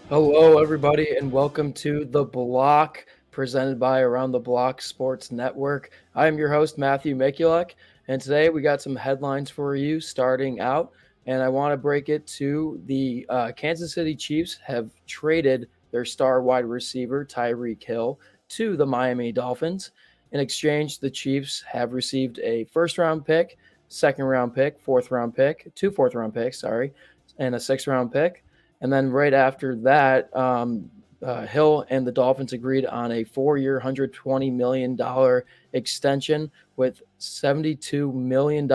Hello, everybody, and welcome to The Block, presented by Around the Block Sports Network. I am your host, Matthew Mikulek, and today we got some headlines for you starting out. And I want to break it to the Kansas City Chiefs have traded their star wide receiver, Tyreek Hill, to the Miami Dolphins. In exchange, the Chiefs have received a first round pick, second round pick, fourth round pick, two fourth round picks, sorry, and a sixth round pick. And then right after that, Hill and the Dolphins agreed on a 4-year, $120 million extension with $72 million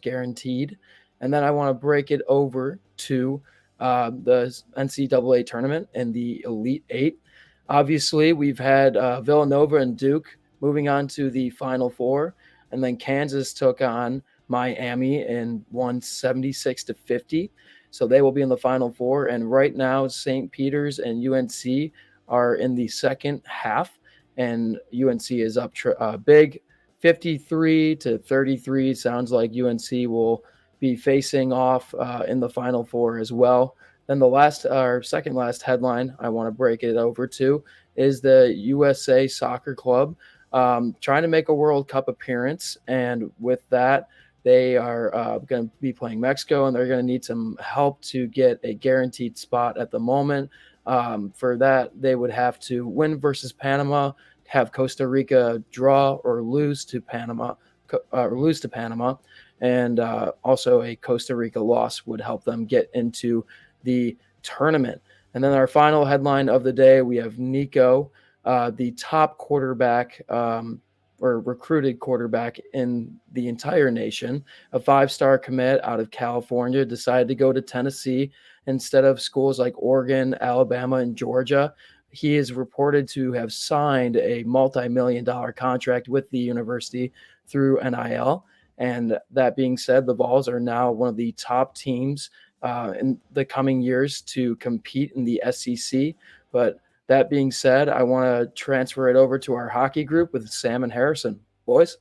guaranteed. And then I want to break it over to the NCAA tournament and the Elite Eight. Obviously, we've had Villanova and Duke moving on to the Final Four. And then Kansas took on Miami and won 76-50. So they will be in the Final Four. And right now, St. Peter's and UNC are in the second half, and UNC is up big, 53-33. Sounds like UNC will be facing off in the Final Four as well. Then our second last headline I want to break it over to is the USA Soccer Club trying to make a World Cup appearance, and with that, they are going to be playing Mexico, and they're going to need some help to get a guaranteed spot at the moment. For that, they would have to win versus Panama, have Costa Rica draw or lose to Panama, and also a Costa Rica loss would help them get into the tournament. And then our final headline of the day, we have Nico, the top quarterback. Or recruited quarterback in the entire nation, a 5-star commit out of California, decided to go to Tennessee instead of schools like Oregon, Alabama, and Georgia. He is reported to have signed a multi-million-dollar contract with the university through NIL. And that being said, the Vols are now one of the top teams in the coming years to compete in the SEC. But that being said, I want to transfer it over to our hockey group with Sam and Harrison. Boys?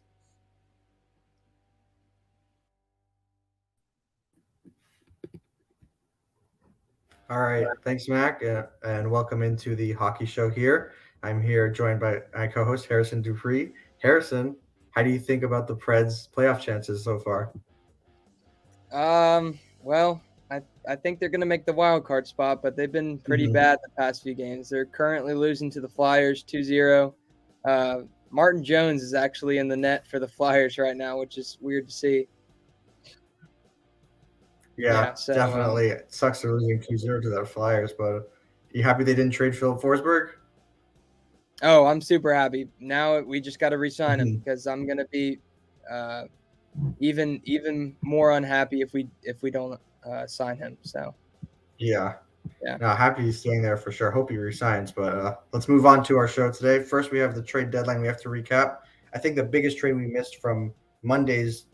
All right, thanks, Mac, and welcome into the hockey show here. I'm here joined by my co-host Harrison Dupree. Harrison, how do you think about the Preds' playoff chances so far? Well, I think they're going to make the wild card spot, but they've been pretty Mhm. bad the past few games. They're currently losing to the Flyers 2-0. Martin Jones is actually in the net for the Flyers right now, which is weird to see. Yeah, Yeah, so definitely. It sucks to losing 2-0 to the Flyers, but you happy they didn't trade Philip Forsberg? I'm super happy. Now we just got to re-sign him Mhm. because I'm going to be uh, even more unhappy if we don't sign him. So, Yeah, yeah. no, happy he's staying there for sure. Hope he resigns. But let's move on to our show today. First, we have the trade deadline we have to recap. I think the biggest trade we missed from Monday's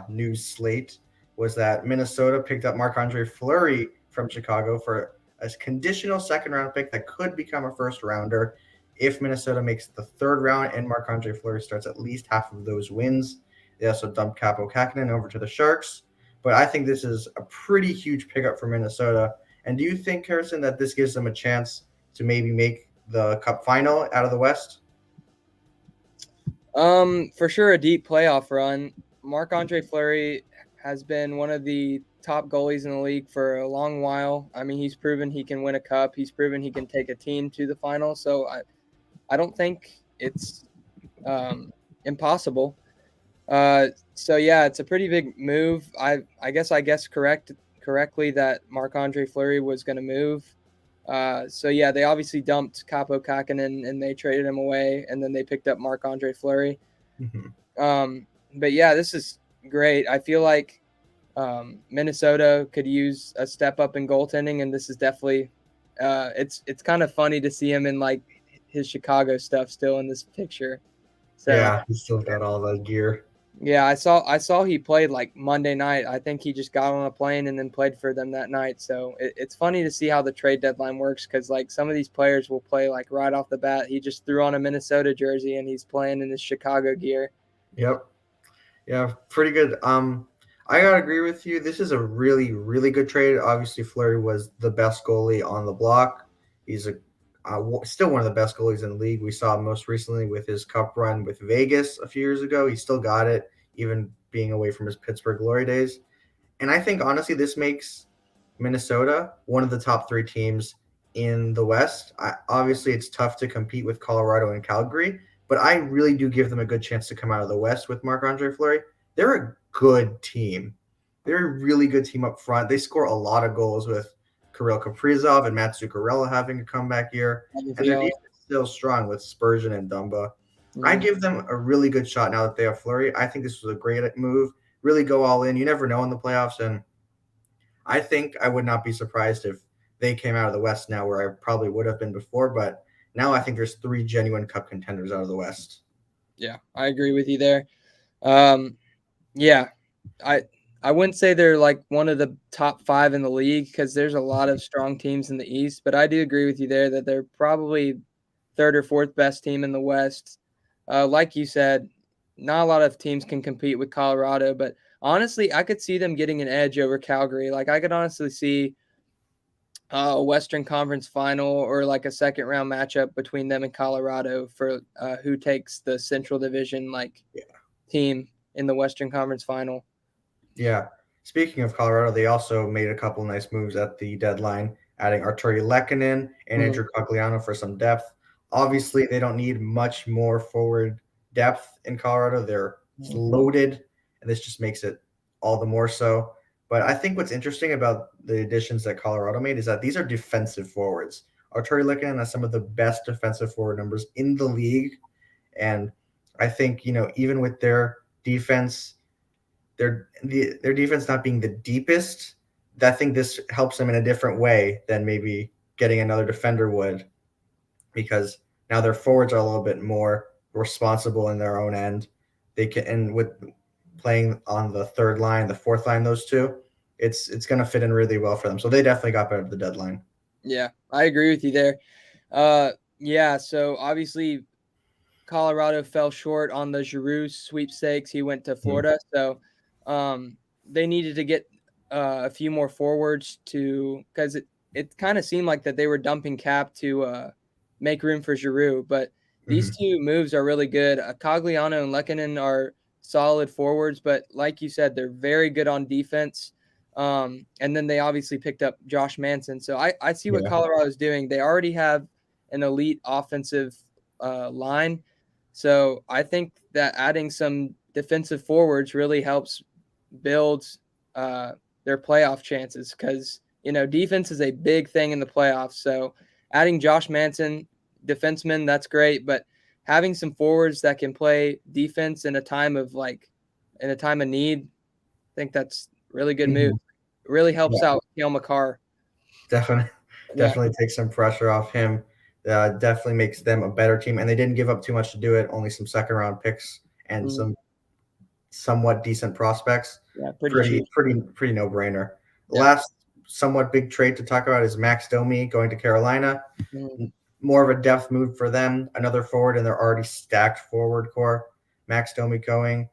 news slate was that Minnesota picked up Marc-Andre Fleury from Chicago for a conditional second round pick that could become a first rounder if Minnesota makes the third round and Marc-Andre Fleury starts at least half of those wins. They also dumped Capo Kakinen over to the Sharks. But I think this is a pretty huge pickup for Minnesota. And do you think, Harrison, that this gives them a chance to maybe make the Cup final out of the West? For sure, a deep playoff run. Marc-Andre Fleury has been one of the top goalies in the league for a long while. I mean, he's proven he can win a cup. He's proven he can take a team to the final. So I don't think it's impossible. So yeah, it's a pretty big move. I guess correctly that Marc-Andre Fleury was going to move. So yeah, they obviously dumped Capo Kakinen and they traded him away, and then they picked up Marc-Andre Fleury. Mm-hmm. But yeah, this is great. I feel like Minnesota could use a step up in goaltending, and this is definitely it's kind of funny to see him in like his Chicago stuff still in this picture. So Yeah, he's still got all that gear. yeah, I saw he played like Monday night. I think he just got on a plane and then played for them that night. So it's funny to see how the trade deadline works because like some of these players will play like right off the bat. He just threw on a Minnesota jersey and he's playing in his Chicago gear. Yep. Yeah, pretty good. I gotta agree with you. This is a really, really good trade. Obviously, Fleury was the best goalie on the block. He's still one of the best goalies in the league. We saw most recently with his cup run with Vegas a few years ago. He still got it, even being away from his Pittsburgh glory days. And I think, honestly, this makes Minnesota one of the top 3 teams in the West. Obviously, it's tough to compete with Colorado and Calgary, but I really do give them a good chance to come out of the West with Marc-Andre Fleury. They're a good team. They're a really good team up front. They score a lot of goals with Kirill Kaprizov and Matt Zuccarello having a comeback year. And their defense is still strong with Spurgeon and Dumba. I give them a really good shot now that they have Fleury. I think this was a great move. Really go all in. You never know in the playoffs. And I think I would not be surprised if they came out of the West now, where I probably would have been before. But now I think there's 3 genuine cup contenders out of the West. Yeah, I agree with you there. Yeah, I wouldn't say they're like one of the top 5 in the league because there's a lot of strong teams in the East, but I do agree with you there that they're probably 3rd or 4th best team in the West. Like you said, not a lot of teams can compete with Colorado, but honestly, I could see them getting an edge over Calgary. Like I could honestly see a Western Conference final or like a second round matchup between them and Colorado for who takes the Central Division team in the Western Conference final. Yeah. Speaking of Colorado, they also made a couple nice moves at the deadline, adding Arturi Lehkonen and Andrew Cogliano for some depth. Obviously, they don't need much more forward depth in Colorado. They're loaded, and this just makes it all the more so. But I think what's interesting about the additions that Colorado made is that these are defensive forwards. Arturi Lehkonen has some of the best defensive forward numbers in the league. And I think, even with their defense, their defense not being the deepest, I think this helps them in a different way than maybe getting another defender would, because now their forwards are a little bit more responsible in their own end. They can, and with playing on the 3rd line, the 4th line, those two, it's going to fit in really well for them. So they definitely got better at the deadline. Yeah, I agree with you there. So obviously Colorado fell short on the Giroux sweepstakes. He went to Florida, so they needed to get a few more forwards because it kind of seemed like that they were dumping cap to make room for Giroux. But these 2 moves are really good. Cogliano and Lehkonen are solid forwards, but like you said, they're very good on defense. And then they obviously picked up Josh Manson. So I see what Colorado is doing. They already have an elite offensive line. So I think that adding some defensive forwards really helps build their playoff chances because, defense is a big thing in the playoffs. So adding Josh Manson, defenseman, that's great. But having some forwards that can play defense in a time of need, I think that's a really good move. It really helps out Cale Makar. Definitely takes some pressure off him. Definitely makes them a better team, and they didn't give up too much to do it. Only some 2nd round picks and some somewhat decent prospects. Yeah, pretty no brainer. Yeah. Last somewhat big trade to talk about is Max Domi going to Carolina. More of a depth move for them. Another forward in their already stacked forward core. Max Domi going.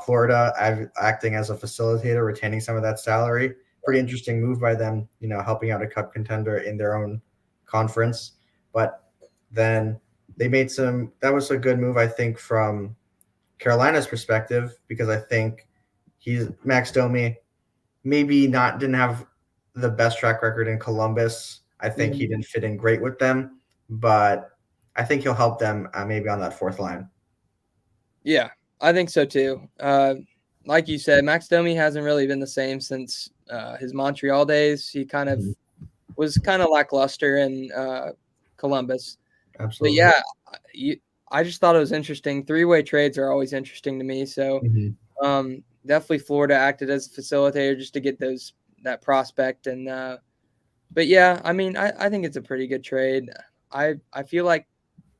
Florida acting as a facilitator, retaining some of that salary. Pretty interesting move by them, helping out a cup contender in their own conference. But then they made that was a good move, I think, from Carolina's perspective, because I think Max Domi maybe didn't have the best track record in Columbus. I think he didn't fit in great with them, but I think he'll help them maybe on that 4th line. Yeah, I think so too. Like you said, Max Domi hasn't really been the same since his Montreal days. He kind of was lackluster in Columbus. Absolutely. But yeah, I just thought it was interesting. 3-way trades are always interesting to me. So definitely Florida acted as a facilitator just to get that prospect. And but yeah, I mean, I think it's a pretty good trade. I feel like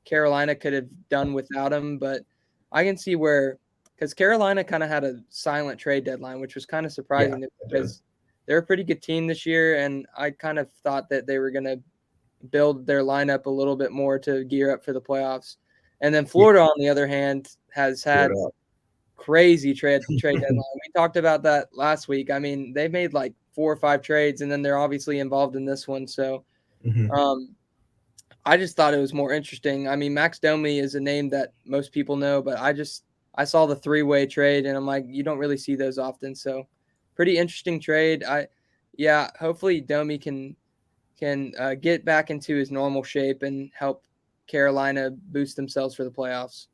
Carolina could have done without him, but I can see because Carolina kind of had a silent trade deadline, which was kind of surprising because they're a pretty good team this year. And I kind of thought that they were going to build their lineup a little bit more to gear up for the playoffs. And then Florida, on the other hand, has had crazy trade deadline. We talked about that last week. I mean, they made like 4 or 5 trades, and then they're obviously involved in this one. So I just thought it was more interesting. I mean, Max Domi is a name that most people know, but I saw the 3-way trade, and I'm like, you don't really see those often. So, pretty interesting trade. Hopefully Domi can get back into his normal shape and help Carolina boost themselves for the playoffs.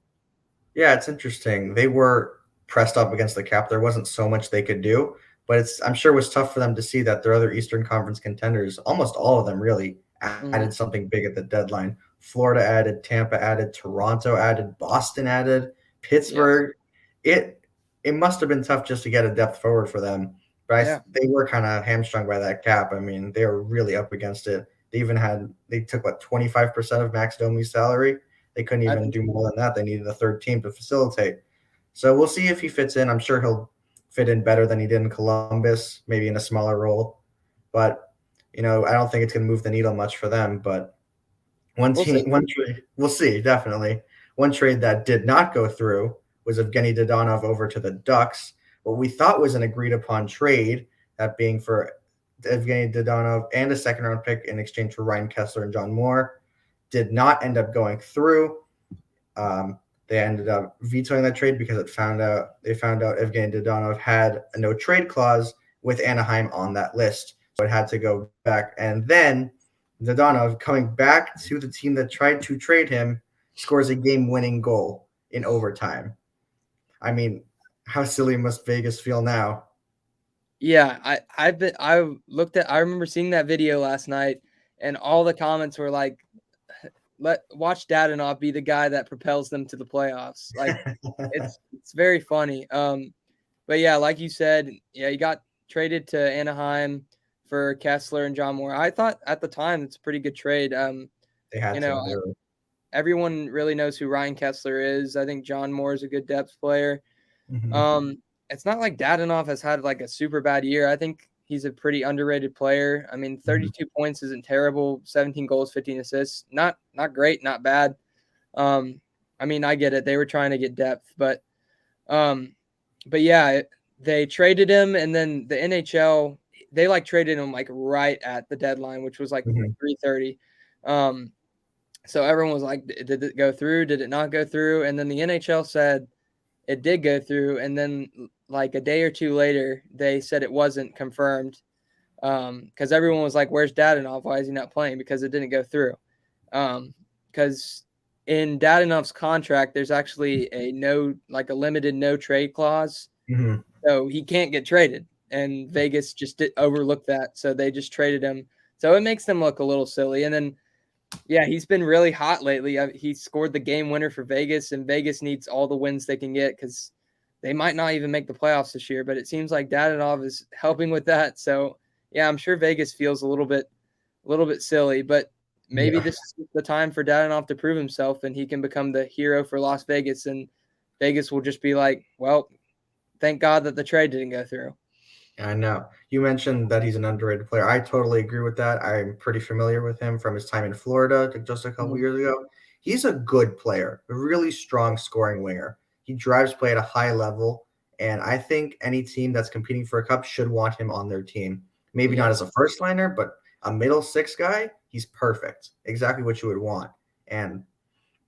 Yeah, it's interesting. They were pressed up against the cap. There wasn't so much they could do, but I'm sure it was tough for them to see that their other Eastern Conference contenders, almost all of them really, added something big at the deadline. Florida added, Tampa added, Toronto added, Boston added, Pittsburgh. Yeah. It must have been tough just to get a depth forward for them. But they were kind of hamstrung by that cap. I mean, they were really up against it. They took 25% of Max Domi's salary. They couldn't even do more than that. They needed a third team to facilitate. So we'll see if he fits in. I'm sure he'll fit in better than he did in Columbus, maybe in a smaller role. But, I don't think it's going to move the needle much for them. But one trade, we'll see, definitely. One trade that did not go through was Evgeny Dodonov over to the Ducks. What we thought was an agreed-upon trade, that being for Evgeny Dodonov and a second-round pick in exchange for Ryan Kessler and John Moore, did not end up going through. They ended up vetoing that trade because they found out Evgeny Dodonov had a no-trade clause with Anaheim on that list. So it had to go back. And then Dodonov, coming back to the team that tried to trade him, scores a game-winning goal in overtime. I mean, how silly must Vegas feel now? Yeah, I remember seeing that video last night, and all the comments were like, watch Dadonov be the guy that propels them to the playoffs. Like, it's very funny. But yeah, like you said, he got traded to Anaheim for Kessler and John Moore. I thought at the time it's a pretty good trade. They had to. Everyone really knows who Ryan Kessler is. I think John Moore is a good depth player. Mm-hmm. It's not like Dadonov has had like a super bad year. I think he's a pretty underrated player. I mean, 32 points isn't terrible. 17 goals, 15 assists. Not great, not bad. I mean, I get it. They were trying to get depth, but yeah, they traded him, and then the NHL, they traded him right at the deadline, which was 3:30. So everyone was like, did it go through? Did it not go through? And then the NHL said it did go through, and then a day or two later, they said it wasn't confirmed because everyone was like, where's Dadonov? Why is he not playing? Because it didn't go through. Because in Dadonov's contract, there's actually a limited no trade clause. Mm-hmm. So he can't get traded. And Vegas just overlooked that. So they just traded him. So it makes them look a little silly. And then, yeah, he's been really hot lately. He scored the game winner for Vegas, and Vegas needs all the wins they can get because they might not even make the playoffs this year. But it seems like Dadonov is helping with that. So, yeah, I'm sure Vegas feels a little bit silly. But maybe this is the time for Dadonov to prove himself, and he can become the hero for Las Vegas. And Vegas will just be like, well, thank God that the trade didn't go through. I know. You mentioned that he's an underrated player. I totally agree with that. I'm pretty familiar with him from his time in Florida just a couple years ago. He's a good player, a really strong scoring winger. He drives play at a high level, and I think any team that's competing for a cup should want him on their team. Maybe not as a first liner, but a middle six guy, he's perfect. Exactly what you would want. And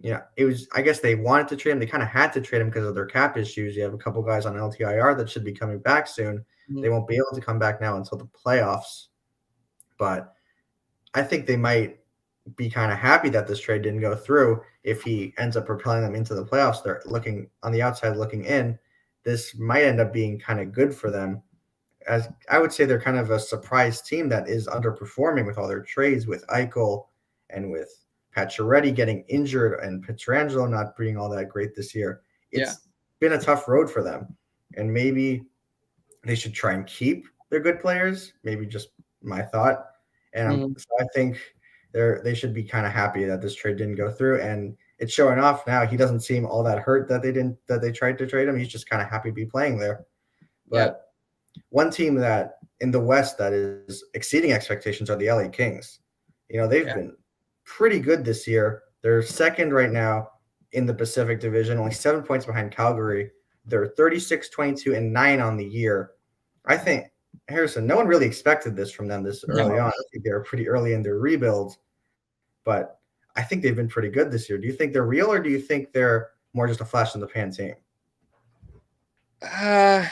I guess they wanted to trade him. They kind of had to trade him because of their cap issues. You have a couple guys on LTIR that should be coming back soon. They won't be able to come back now until the playoffs. But I think they might be kind of happy that this trade didn't go through. If he ends up propelling them into the playoffs, they're looking on the outside looking in. This might end up being kind of good for them. As I would say, they're kind of a surprise team that is underperforming with all their trades, with Eichel and with Pacioretty getting injured and Pietrangelo not being all that great this year. It's been a tough road for them. And maybe they should try and keep their good players. Maybe just my thought. And so I think they should be kind of happy that this trade didn't go through. And it's showing off now. He doesn't seem all that hurt that they tried to trade him. He's just kind of happy to be playing there. But one team that in the West that is exceeding expectations are the LA Kings. They've been pretty good this year. They're second right now in the Pacific Division, only 7 points behind Calgary. They're 36-22-9 on the year. I think, Harrison, no one really expected this from them this early on. I think they were pretty early in their rebuild. But I think they've been pretty good this year. Do you think they're real, or do you think they're more just a flash in the pan team? I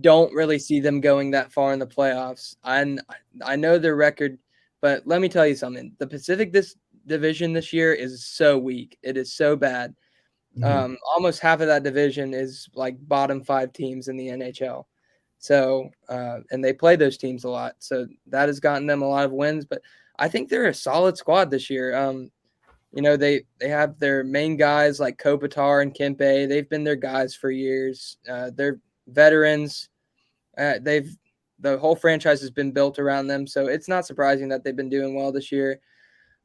don't really see them going that far in the playoffs. I know their record, but let me tell you something. The Pacific division this year is so weak. It is so bad. Almost half of that division is like bottom 5 teams in the NHL. So, and they play those teams a lot. So that has gotten them a lot of wins, but I think they're a solid squad this year. They have their main guys like Kopitar and Kempe. They've been their guys for years. They're veterans. The whole franchise has been built around them. So it's not surprising that they've been doing well this year.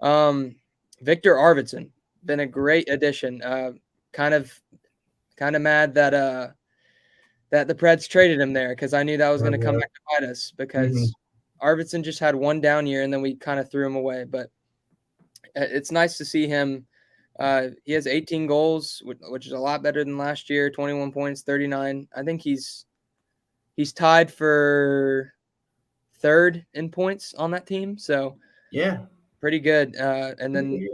Victor Arvidsson, been a great addition. Kind of mad that the Preds traded him there, because I knew that was going to come back to bite us, because Arvidsson just had one down year and then we kind of threw him away. But it's nice to see him. He has 18 goals, which is a lot better than last year. 21 points, 39. I think he's tied for third in points on that team. So yeah, pretty good. And then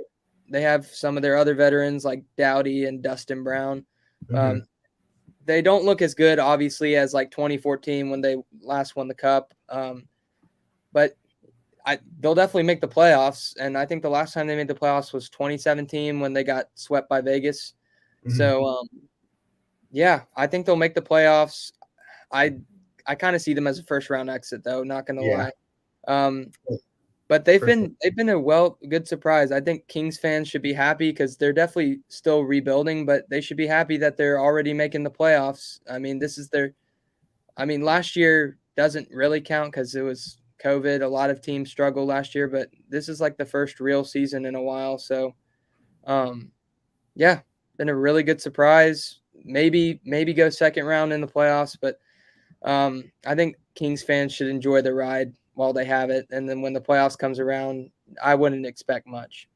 they have some of their other veterans like Doughty and Dustin Brown. They don't look as good, obviously, as like 2014 when they last won the cup. But they'll definitely make the playoffs. And I think the last time they made the playoffs was 2017 when they got swept by Vegas. So, yeah, I think they'll make the playoffs. I kind of see them as a first round exit, though, not going to lie. But they've been a good surprise. I think Kings fans should be happy because they're definitely still rebuilding, but they should be happy that they're already making the playoffs. I mean, last year doesn't really count because it was COVID. A lot of teams struggled last year, but this is like the first real season in a while. So, yeah, been a really good surprise. Maybe go second round in the playoffs, but I think Kings fans should enjoy the ride while they have it. And then when the playoffs comes around, I wouldn't expect much.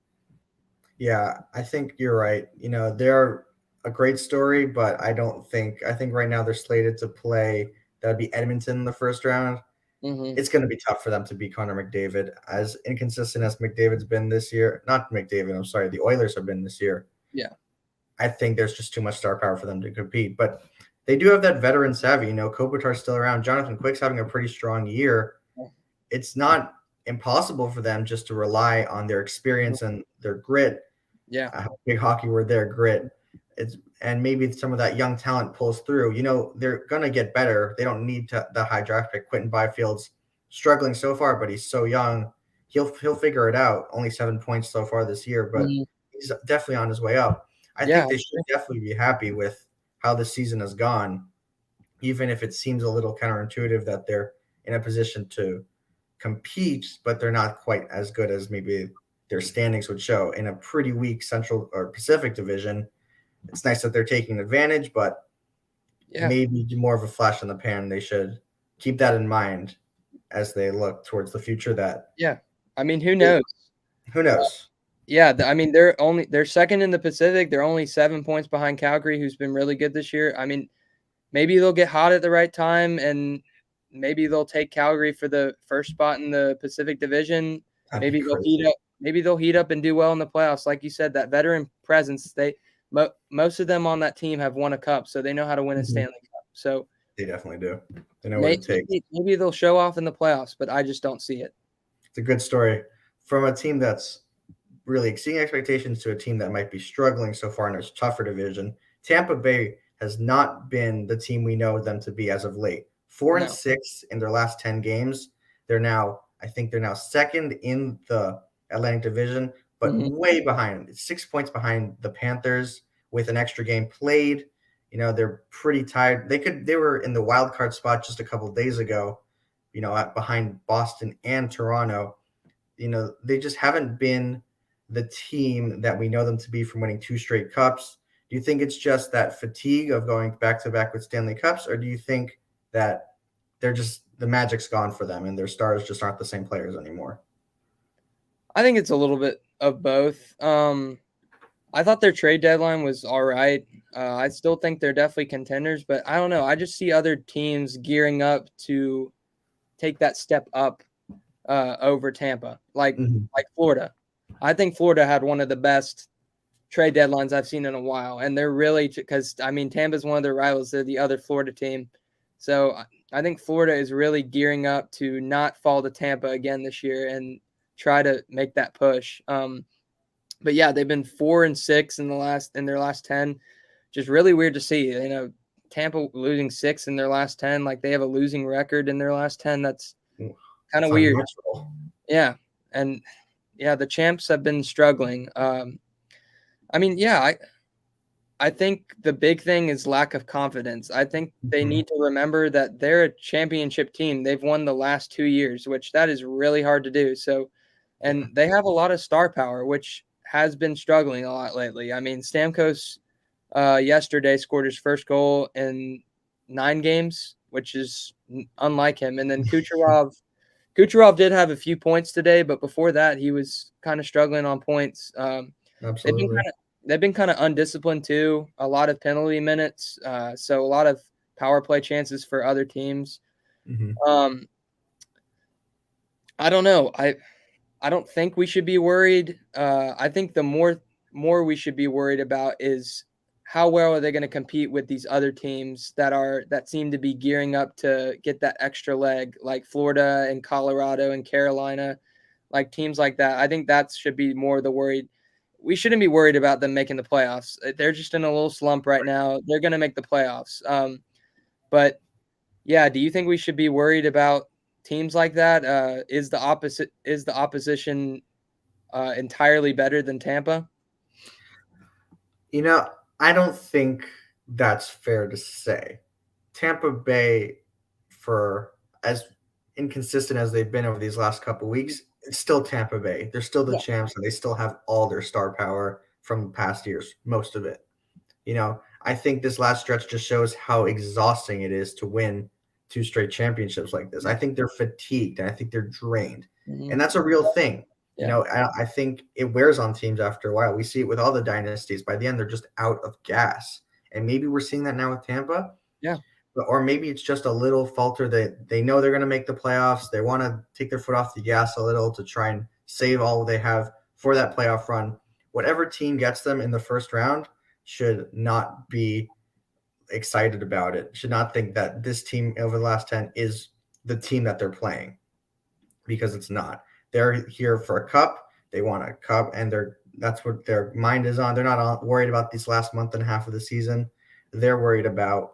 Yeah, I think you're right. They're a great story, but I think right now they're slated to play. That'd be Edmonton in the first round. It's going to be tough for them to beat Connor McDavid. As inconsistent as McDavid's been this year, not McDavid, I'm sorry, the Oilers have been this year. Yeah. I think there's just too much star power for them to compete. But they do have that veteran savvy. Kopitar's still around. Jonathan Quick's having a pretty strong year. It's not impossible for them just to rely on their experience and their grit. Yeah. Big hockey word there, grit. And maybe some of that young talent pulls through. They're going to get better. They don't need the high draft pick. Quentin Byfield's struggling so far, but he's so young. He'll figure it out. Only 7 points so far this year, but he's definitely on his way up. I think they should definitely be happy with how the season has gone, even if it seems a little counterintuitive that they're in a position to compete, but they're not quite as good as maybe their standings would show in a pretty weak Central or Pacific division. It's nice that they're taking advantage, but maybe more of a flash in the pan. They should keep that in mind as they look towards the future. Who knows? Who knows? They're second in the Pacific. They're only 7 points behind Calgary, who's been really good this year. I mean, maybe they'll get hot at the right time, and maybe they'll take Calgary for the first spot in the Pacific Division. Maybe they'll heat up and do well in the playoffs. Like you said, that veteran presence. Most of them on that team have won a cup, so they know how to win a Stanley Cup. So they definitely do. They know what it takes. Maybe they'll show off in the playoffs, but I just don't see it. It's a good story from a team that's really exceeding expectations to a team that might be struggling so far in a tougher division. Tampa Bay has not been the team we know them to be as of late. 4-6 in their last 10 games. I think they're now second in the Atlantic Division, but way behind. It's 6 points behind the Panthers with an extra game played. They're pretty tired. They were in the wild card spot just a couple of days ago, behind Boston and Toronto. They just haven't been the team that we know them to be from winning 2 straight cups. Do you think it's just that fatigue of going back to back with Stanley Cups, or do you think that the magic's gone for them and their stars just aren't the same players anymore? I think it's a little bit of both. I thought their trade deadline was all right. I still think they're definitely contenders, but I don't know. I just see other teams gearing up to take that step up over Tampa, like Florida. I think Florida had one of the best trade deadlines I've seen in a while. And they're really, because, I mean, Tampa's one of their rivals. They're the other Florida team. So I think Florida is really gearing up to not fall to Tampa again this year and try to make that push. But yeah, they've been 4-6 in their last 10. Just really weird to see. You know, Tampa losing 6 in their last 10, like they have a losing record in their last 10. That's kind of weird. Unnatural. Yeah. And yeah, the champs have been struggling. I mean, yeah, I think the big thing is lack of confidence. I think they need to remember that they're a championship team. They've won the last 2 years, which that is really hard to do. So, and they have a lot of star power, which has been struggling a lot lately. I mean, Stamkos yesterday scored his first goal in 9 games, which is unlike him. And then Kucherov did have a few points today, but before that, he was kind of struggling on points. Absolutely. They've been kind of undisciplined too. A lot of penalty minutes, so a lot of power play chances for other teams. Mm-hmm. I don't know. I don't think we should be worried. I think the more we should be worried about is how well are they going to compete with these other teams that seem to be gearing up to get that extra leg, like Florida and Colorado and Carolina, like teams like that. I think that should be more the worried. We shouldn't be worried about them making the playoffs. They're just in a little slump right now. They're going to make the playoffs. But yeah, do you think we should be worried about teams like that? Is the opposition entirely better than Tampa? You know, I don't think that's fair to say. Tampa Bay, for as inconsistent as they've been over these last couple weeks, it's still Tampa Bay. They're still the champs, and they still have all their star power from past years, most of it. You know, I think this last stretch just shows how exhausting it is to win 2 straight championships like this. I think they're fatigued, and I think they're drained, and that's a real thing. You know, I think it wears on teams after a while. We see it with all the dynasties. By the end, they're just out of gas, and maybe we're seeing that now with Tampa. Yeah. Or maybe it's just a little falter that they know they're going to make the playoffs. They want to take their foot off the gas a little to try and save all they have for that playoff run. Whatever team gets them in the first round should not be excited about it, should not think that this team over the last 10 is the team that they're playing, because it's not. They're here for a cup. They want a cup, and that's what their mind is on. They're not worried about this last month and a half of the season. They're worried about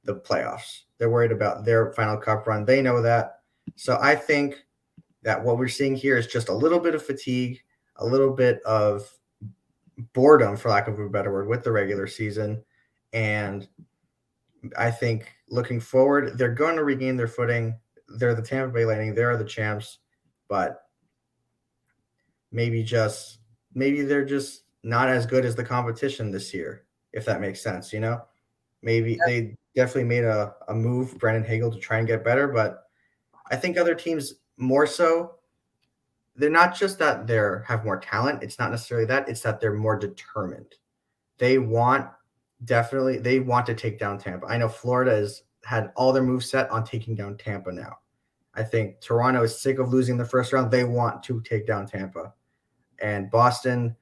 the playoffs. They're worried about their final cup run. They know that. So I think that what we're seeing here is just a little bit of fatigue, a little bit of boredom, for lack of a better word, with the regular season. And I think looking forward, they're going to regain their footing. They're the Tampa Bay Lightning. They're the champs. But maybe they're just not as good as the competition this year, if that makes sense, you know? Maybe they definitely made a move, Brandon Hagel, to try and get better, but I think other teams more so, they're not just that they have more talent. It's not necessarily that. It's that they're more determined. They want to take down Tampa. I know Florida has had all their moves set on taking down Tampa now. I think Toronto is sick of losing the first round. They want to take down Tampa. And Boston,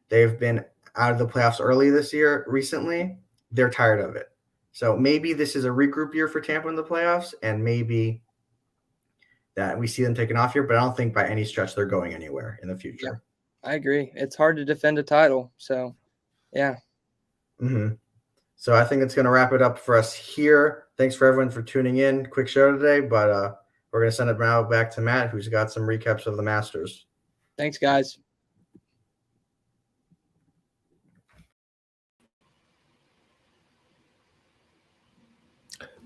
they've been out of the playoffs early this year recently. They're tired of it. So maybe this is a regroup year for Tampa in the playoffs, and maybe that we see them taking off here, but I don't think by any stretch they're going anywhere in the future. Yeah, I agree. It's hard to defend a title. So, yeah. Mm-hmm. So I think it's going to wrap it up for us here. Thanks for everyone for tuning in. Quick show today, but we're going to send it now back to Matt, who's got some recaps of the Masters. Thanks, guys.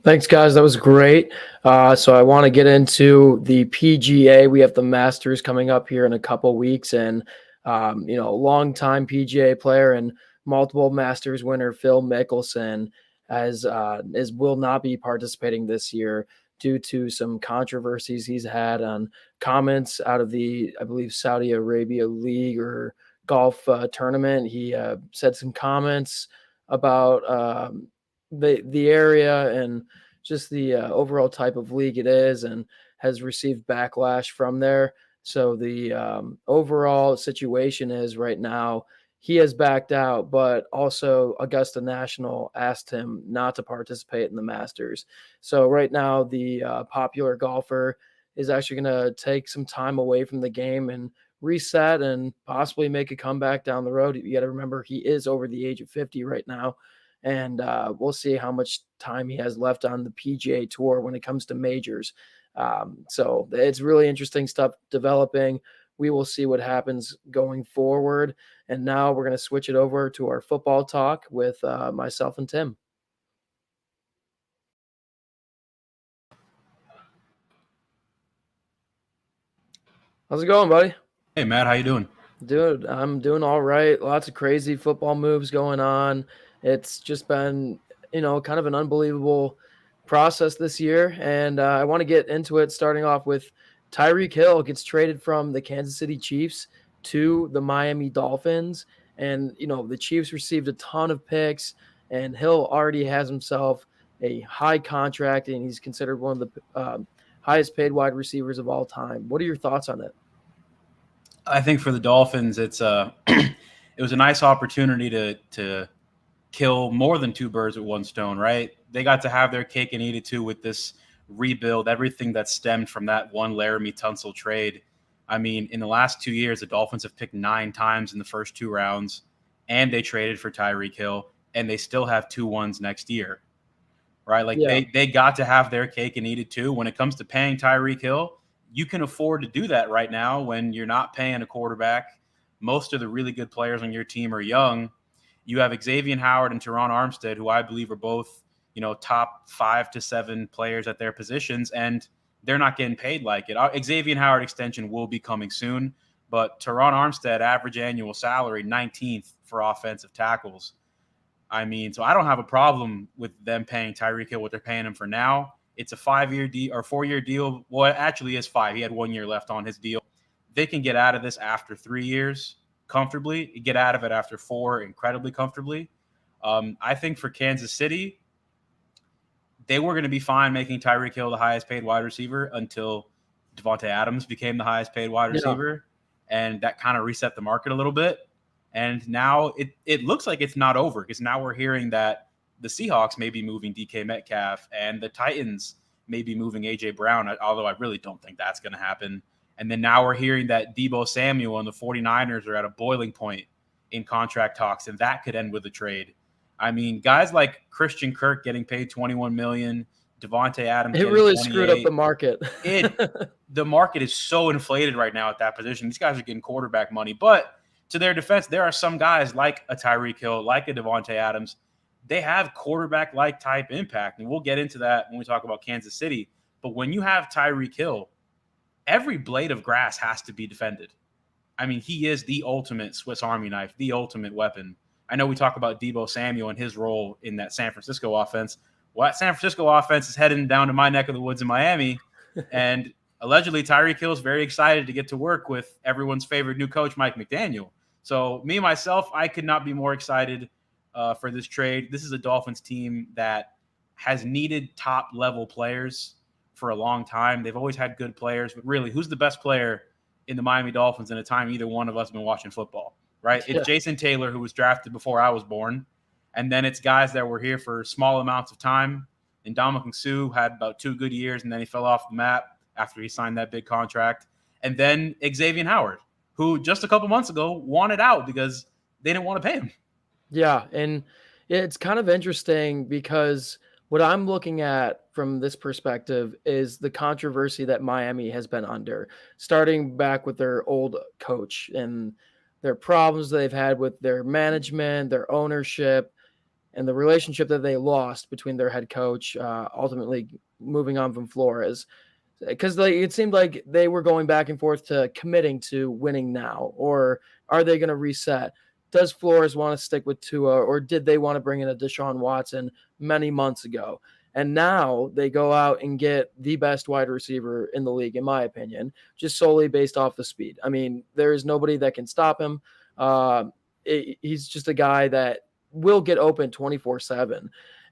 Thanks, guys. That was great. So I want to get into the PGA. We have the Masters coming up here in a couple weeks, and a longtime PGA player and multiple Masters winner Phil Mickelson will not be participating this year due to some controversies he's had on comments out of the, I believe, Saudi Arabia League or golf tournament. He said some comments about the area and just the overall type of league it is, and has received backlash from there. So the overall situation is right now he has backed out, but also Augusta National asked him not to participate in the Masters. So right now the popular golfer is actually going to take some time away from the game and reset and possibly make a comeback down the road. You got to remember he is over the age of 50 right now. And we'll see how much time he has left on the PGA Tour when it comes to majors. So it's really interesting stuff developing. We will see what happens going forward. And now we're going to switch it over to our football talk with myself and Tim. How's it going, buddy? Hey, Matt, how you doing? Dude, I'm doing all right. Lots of crazy football moves going on. It's just been, kind of an unbelievable process this year. And I want to get into it, starting off with Tyreek Hill gets traded from the Kansas City Chiefs to the Miami Dolphins. And, the Chiefs received a ton of picks, and Hill already has himself a high contract, and he's considered one of the highest paid wide receivers of all time. What are your thoughts on it? I think for the Dolphins, it was a nice opportunity to kill more than two birds with one stone, right? They got to have their cake and eat it too with this rebuild, everything that stemmed from that one Laramie Tunsil trade. I mean, in the last 2 years, the Dolphins have picked 9 times in the first 2 rounds, and they traded for Tyreek Hill, and they still have 2-1s next year, right? Like they got to have their cake and eat it too. When it comes to paying Tyreek Hill, you can afford to do that right now when you're not paying a quarterback. Most of the really good players on your team are young. You have Xavier Howard and Teron Armstead, who I believe are both, top 5 to 7 players at their positions, and they're not getting paid like it. Xavier Howard extension will be coming soon, but Teron Armstead, average annual salary, 19th for offensive tackles. I mean, so I don't have a problem with them paying Tyreek Hill what they're paying him for now. It's a 5-year deal or 4-year deal. Well, it actually is 5. He had 1 year left on his deal. They can get out of this after 3 years comfortably, get out of it after 4 incredibly comfortably. I think for Kansas City, they were going to be fine making Tyreek Hill the highest paid wide receiver until Devontae Adams became the highest paid wide receiver. And that kind of reset the market a little bit. And now it looks like it's not over, because now we're hearing that the Seahawks may be moving DK Metcalf and the Titans may be moving A.J. Brown, although I really don't think that's going to happen. And then now we're hearing that Deebo Samuel and the 49ers are at a boiling point in contract talks, and that could end with a trade. I mean, guys like Christian Kirk getting paid $21 million, Devontae Adams It really screwed up the market. The market is so inflated right now at that position. These guys are getting quarterback money. But to their defense, there are some guys like a Tyreek Hill, like a Devontae Adams. They have quarterback-like type impact, and we'll get into that when we talk about Kansas City. But when you have Tyreek Hill, every blade of grass has to be defended. I mean, he is the ultimate Swiss Army knife, the ultimate weapon. I know we talk about Deebo Samuel and his role in that San Francisco offense. Well, that San Francisco offense is heading down to my neck of the woods in Miami, and allegedly Tyreek Hill is very excited to get to work with everyone's favorite new coach, Mike McDaniel. So me, myself, I could not be more excited for this trade. This is a Dolphins team that has needed top-level players for a long time. They've always had good players, but really, who's the best player in the Miami Dolphins in a time either one of us have been watching football, right? It's Jason Taylor, who was drafted before I was born, and then it's guys that were here for small amounts of time. And Ndamukong Suh had about 2 good years, and then he fell off the map after he signed that big contract. And then Xavier Howard, who just a couple months ago wanted out because they didn't want to pay him. Yeah, and it's kind of interesting because what I'm looking at from this perspective is the controversy that Miami has been under, starting back with their old coach and their problems they've had with their management, their ownership, and the relationship that they lost between their head coach, ultimately moving on from Flores. Because it seemed like they were going back and forth to committing to winning now, or are they going to reset? Does Flores want to stick with Tua, or did they want to bring in a Deshaun Watson many months ago? And now they go out and get the best wide receiver in the league, in my opinion, just solely based off the speed. I mean, there is nobody that can stop him. He's just a guy that will get open 24/7,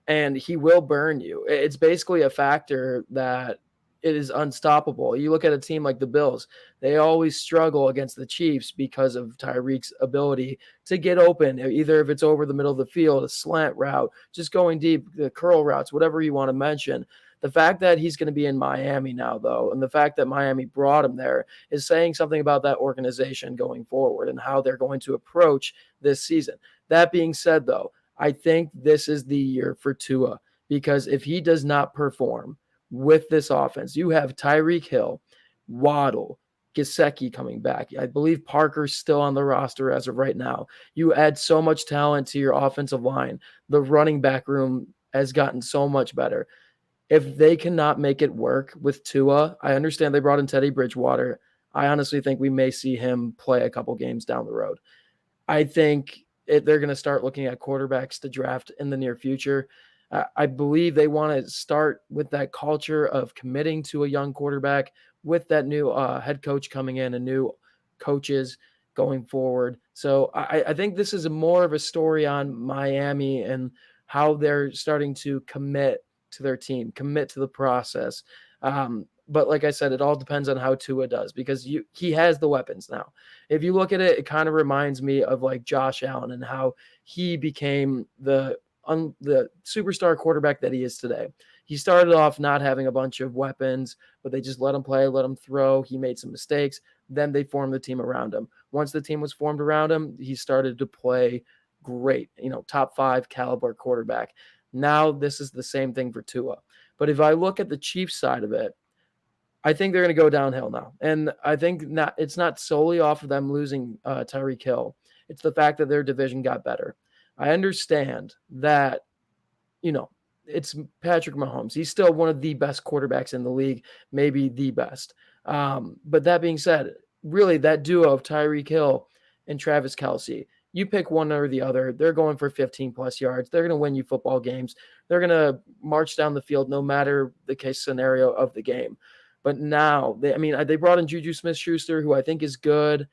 and he will burn you. It's basically a factor that it is unstoppable. You look at a team like the Bills, they always struggle against the Chiefs because of Tyreek's ability to get open, either if it's over the middle of the field, a slant route, just going deep, the curl routes, whatever you want to mention. The fact that he's going to be in Miami now, though, and the fact that Miami brought him there is saying something about that organization going forward and how they're going to approach this season. That being said, though, I think this is the year for Tua, because if he does not perform with this offense, you have Tyreek Hill, Waddle, Gesicki coming back. I believe Parker's still on the roster as of right now. You add so much talent to your offensive line. The running back room has gotten so much better. If they cannot make it work with Tua, I understand they brought in Teddy Bridgewater. I honestly think we may see him play a couple games down the road. I think they're going to start looking at quarterbacks to draft in the near future. I believe they want to start with that culture of committing to a young quarterback with that new head coach coming in and new coaches going forward. So I think this is more of a story on Miami and how they're starting to commit to their team, commit to the process. But like I said, it all depends on how Tua does, because he has the weapons now. If you look at it, it kind of reminds me of like Josh Allen and how he became the superstar quarterback that he is today. He started off not having a bunch of weapons, but they just let him play, let him throw. He made some mistakes. Then they formed the team around him. Once the team was formed around him, he started to play great, top 5 caliber quarterback. Now this is the same thing for Tua. But if I look at the Chiefs side of it, I think they're going to go downhill now. And I think it's not solely off of them losing Tyreek Hill. It's the fact that their division got better. I understand that, it's Patrick Mahomes. He's still one of the best quarterbacks in the league, maybe the best. But that being said, really that duo of Tyreek Hill and Travis Kelce, you pick one or the other, they're going for 15-plus yards. They're going to win you football games. They're going to march down the field no matter the case scenario of the game. But now, they brought in Juju Smith-Schuster, who I think is good.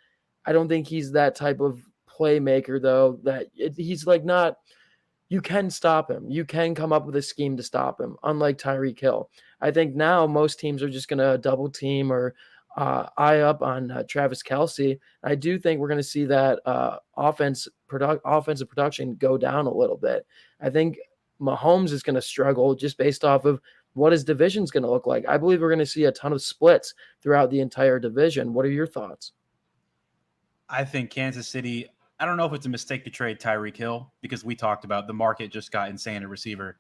I don't think he's that type of playmaker, though, he's like not – you can stop him. You can come up with a scheme to stop him, unlike Tyreek Hill. I think now most teams are just going to double team or eye up on Travis Kelce. I do think we're going to see that offensive production go down a little bit. I think Mahomes is going to struggle just based off of what his division is going to look like. I believe we're going to see a ton of splits throughout the entire division. What are your thoughts? I think Kansas City, I don't know if it's a mistake to trade Tyreek Hill, because we talked about the market just got insane at receiver.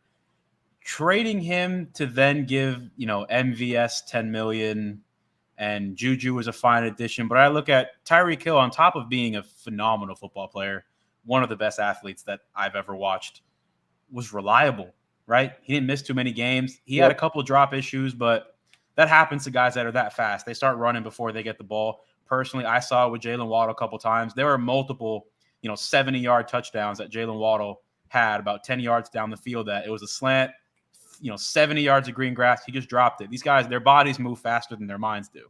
Trading him to then give, MVS $10 million and Juju was a fine addition. But I look at Tyreek Hill, on top of being a phenomenal football player, one of the best athletes that I've ever watched, was reliable, right? He didn't miss too many games. He had a couple of drop issues, but that happens to guys that are that fast. They start running before they get the ball. Personally, I saw it with Jalen Waddle a couple times. There were multiple, 70-yard touchdowns that Jalen Waddle had about 10 yards down the field that it was a slant, 70 yards of green grass. He just dropped it. These guys, their bodies move faster than their minds do.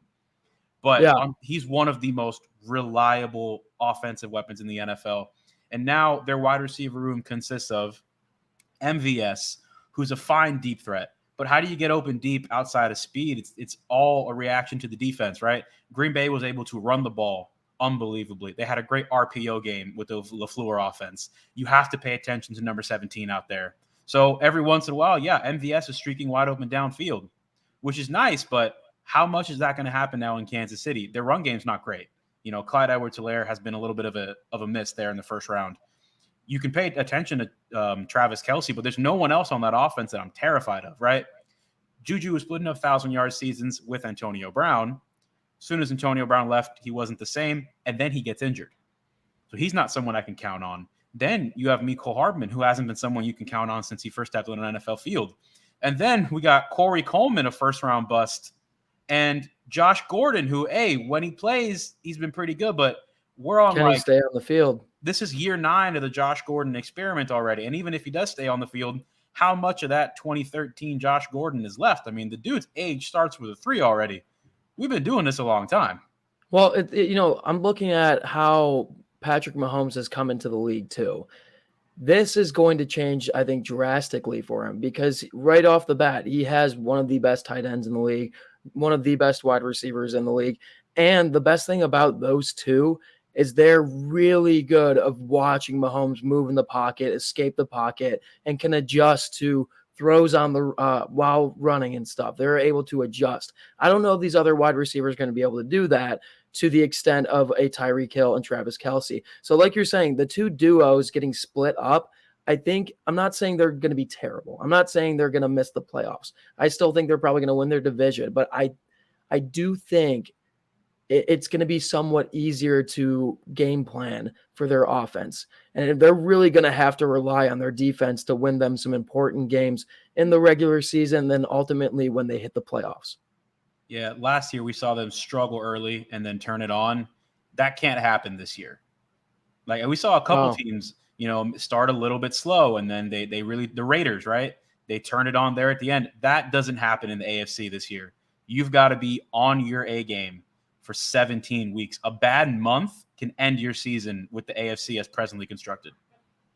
But he's one of the most reliable offensive weapons in the NFL. And now their wide receiver room consists of MVS, who's a fine deep threat. But how do you get open deep outside of speed? It's all a reaction to the defense, right? Green Bay was able to run the ball unbelievably. They had a great RPO game with the LaFleur offense. You have to pay attention to number 17 out there. So every once in a while, MVS is streaking wide open downfield, which is nice, but how much is that going to happen now in Kansas City? Their run game's not great. Clyde Edwards-Helaire has been a little bit of a miss there in the first round. You can pay attention to Travis Kelce, but there's no one else on that offense that I'm terrified of, right? Juju was splitting up 1,000-yard seasons with Antonio Brown. As soon as Antonio Brown left, he wasn't the same, and then he gets injured. So he's not someone I can count on. Then you have Mecole Hardman, who hasn't been someone you can count on since he first stepped on an NFL field. And then we got Corey Coleman, a first-round bust, and Josh Gordon, who, when he plays, he's been pretty good, but we're on Can he stay on the field? This is year 9 of the Josh Gordon experiment already. And even if he does stay on the field, how much of that 2013 Josh Gordon is left? I mean, the dude's age starts with a 3 already. We've been doing this a long time. Well, I'm looking at how Patrick Mahomes has come into the league too. This is going to change, I think, drastically for him, because right off the bat, he has one of the best tight ends in the league, one of the best wide receivers in the league. And the best thing about those two is they're really good of watching Mahomes move in the pocket, escape the pocket, and can adjust to throws on the while running and stuff. They're able to adjust. I don't know if these other wide receivers are going to be able to do that to the extent of a Tyreek Hill and Travis Kelce. So like you're saying, the two duos getting split up, I'm not saying they're going to be terrible. I'm not saying they're going to miss the playoffs. I still think they're probably going to win their division, but I do think it's going to be somewhat easier to game plan for their offense. And they're really going to have to rely on their defense to win them some important games in the regular season, then ultimately when they hit the playoffs. Yeah, last year we saw them struggle early and then turn it on. That can't happen this year. Like we saw a couple teams, start a little bit slow and then they really, the Raiders, right? They turn it on there at the end. That doesn't happen in the AFC this year. You've got to be on your A game for 17 weeks. A bad month can end your season with the AFC as presently constructed.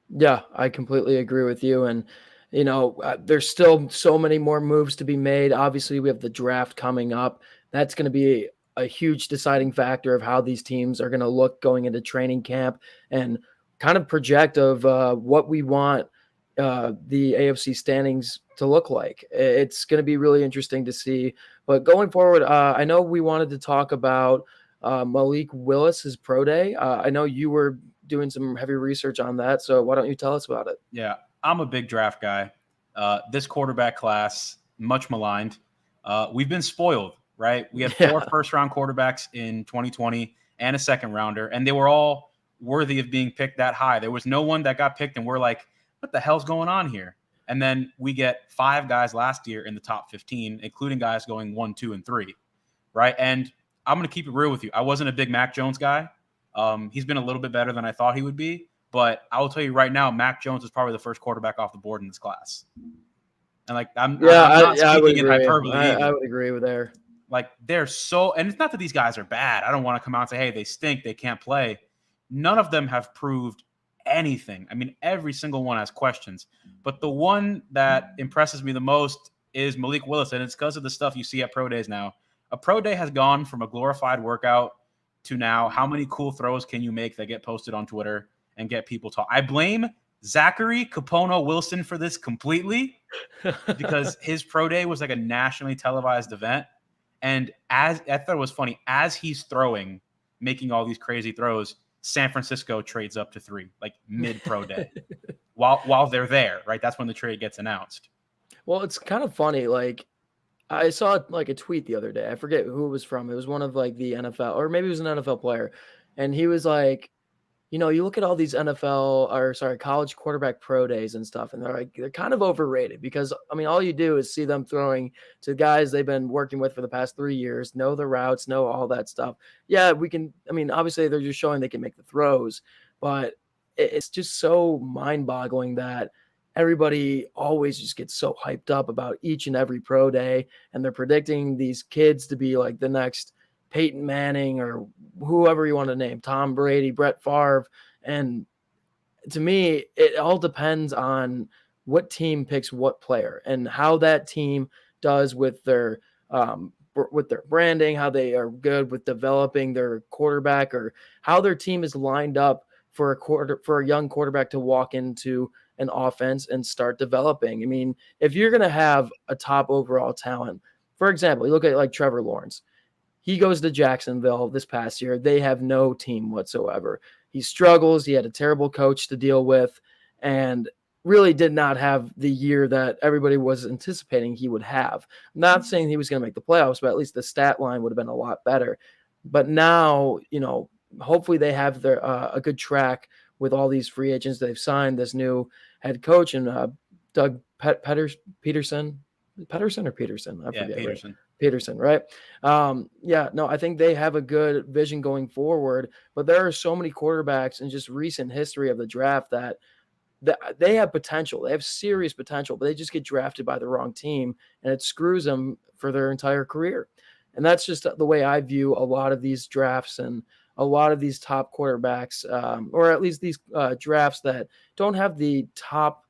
Yeah, I completely agree with you. And, there's still so many more moves to be made. Obviously, we have the draft coming up. That's going to be a huge deciding factor of how these teams are going to look going into training camp and kind of project of what we want the AFC standings to look like. It's going to be really interesting to see. But going forward, I know we wanted to talk about Malik Willis's pro day. I know you were doing some heavy research on that, so why don't you tell us about it? Yeah, I'm a big draft guy. This quarterback class, much maligned. We've been spoiled, right? We had 4 first-round quarterbacks in 2020 and a second-rounder, and they were all worthy of being picked that high. There was no one that got picked, and we're like, what the hell's going on here? And then we get 5 guys last year in the top 15, including guys going 1, 2, and 3, right? And I'm going to keep it real with you. I wasn't a big Mac Jones guy. He's been a little bit better than I thought he would be. But I will tell you right now, Mac Jones is probably the first quarterback off the board in this class. And I'm not speaking in hyperbole. I would agree with there. They're so, and it's not that these guys are bad. I don't want to come out and say, hey, they stink, they can't play. None of them have proved anything. I mean, every single one has questions. But the one that impresses me the most is Malik Willis, and it's because of the stuff you see at pro days now. A pro day has gone from a glorified workout to now how many cool throws can you make that get posted on Twitter and get people talk. I blame Zachary Capono Wilson for this completely because his pro day was like a nationally televised event. And I thought it was funny, as he's throwing, making all these crazy throws, San Francisco trades up to 3, like mid pro day while they're there, right? That's when the trade gets announced. Well, it's kind of funny. I saw a tweet the other day. I forget who it was from. It was one of the NFL, or maybe it was an NFL player. And he was like, you look at all these college quarterback pro days and stuff, and they're kind of overrated because, all you do is see them throwing to guys they've been working with for the past 3 years, know the routes, know all that stuff. Yeah, we can, obviously they're just showing they can make the throws, but it's just so mind-boggling that everybody always just gets so hyped up about each and every pro day, and they're predicting these kids to be like the next Peyton Manning or whoever you want to name, Tom Brady, Brett Favre. And to me, it all depends on what team picks what player and how that team does with their branding, how they are good with developing their quarterback, or how their team is lined up for a young quarterback to walk into an offense and start developing. If you're going to have a top overall talent, for example, you look at Trevor Lawrence. He goes to Jacksonville this past year. They have no team whatsoever. He struggles. He had a terrible coach to deal with and really did not have the year that everybody was anticipating he would have. I'm not saying he was going to make the playoffs, but at least the stat line would have been a lot better. But now, hopefully they have a good track with all these free agents they've signed, this new head coach and Doug Peterson. Pederson or Peterson? I forget. Peterson. Right? Peterson, right? I think they have a good vision going forward, but there are so many quarterbacks in just recent history of the draft that they have potential. They have serious potential, but they just get drafted by the wrong team, and it screws them for their entire career. And that's just the way I view a lot of these drafts and a lot of these top quarterbacks, or at least these drafts that don't have the top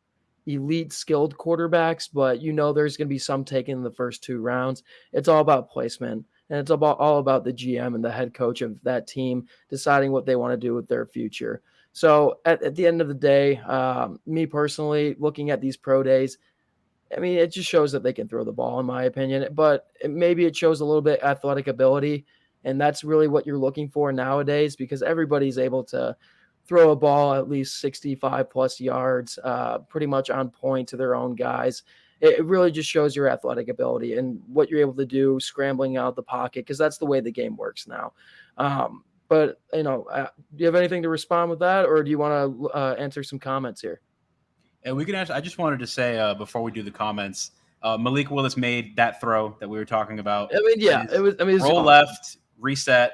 elite skilled quarterbacks, but there's going to be some taken in the first 2 rounds. It's all about placement, and it's all about the GM and the head coach of that team deciding what they want to do with their future. So at the end of the day, me personally, looking at these pro days, I mean, it just shows that they can throw the ball, in my opinion, but maybe it shows a little bit athletic ability, and that's really what you're looking for nowadays, because everybody's able to throw a ball at least 65 plus yards, pretty much on point to their own guys. It really just shows your athletic ability and what you're able to do scrambling out the pocket, because that's the way the game works now. But do you have anything to respond with that, or do you want to answer some comments here? And we can actually, I just wanted to say before we do the comments, Malik Willis made that throw that we were talking about. I mean, yeah, it was. I mean, roll left, reset,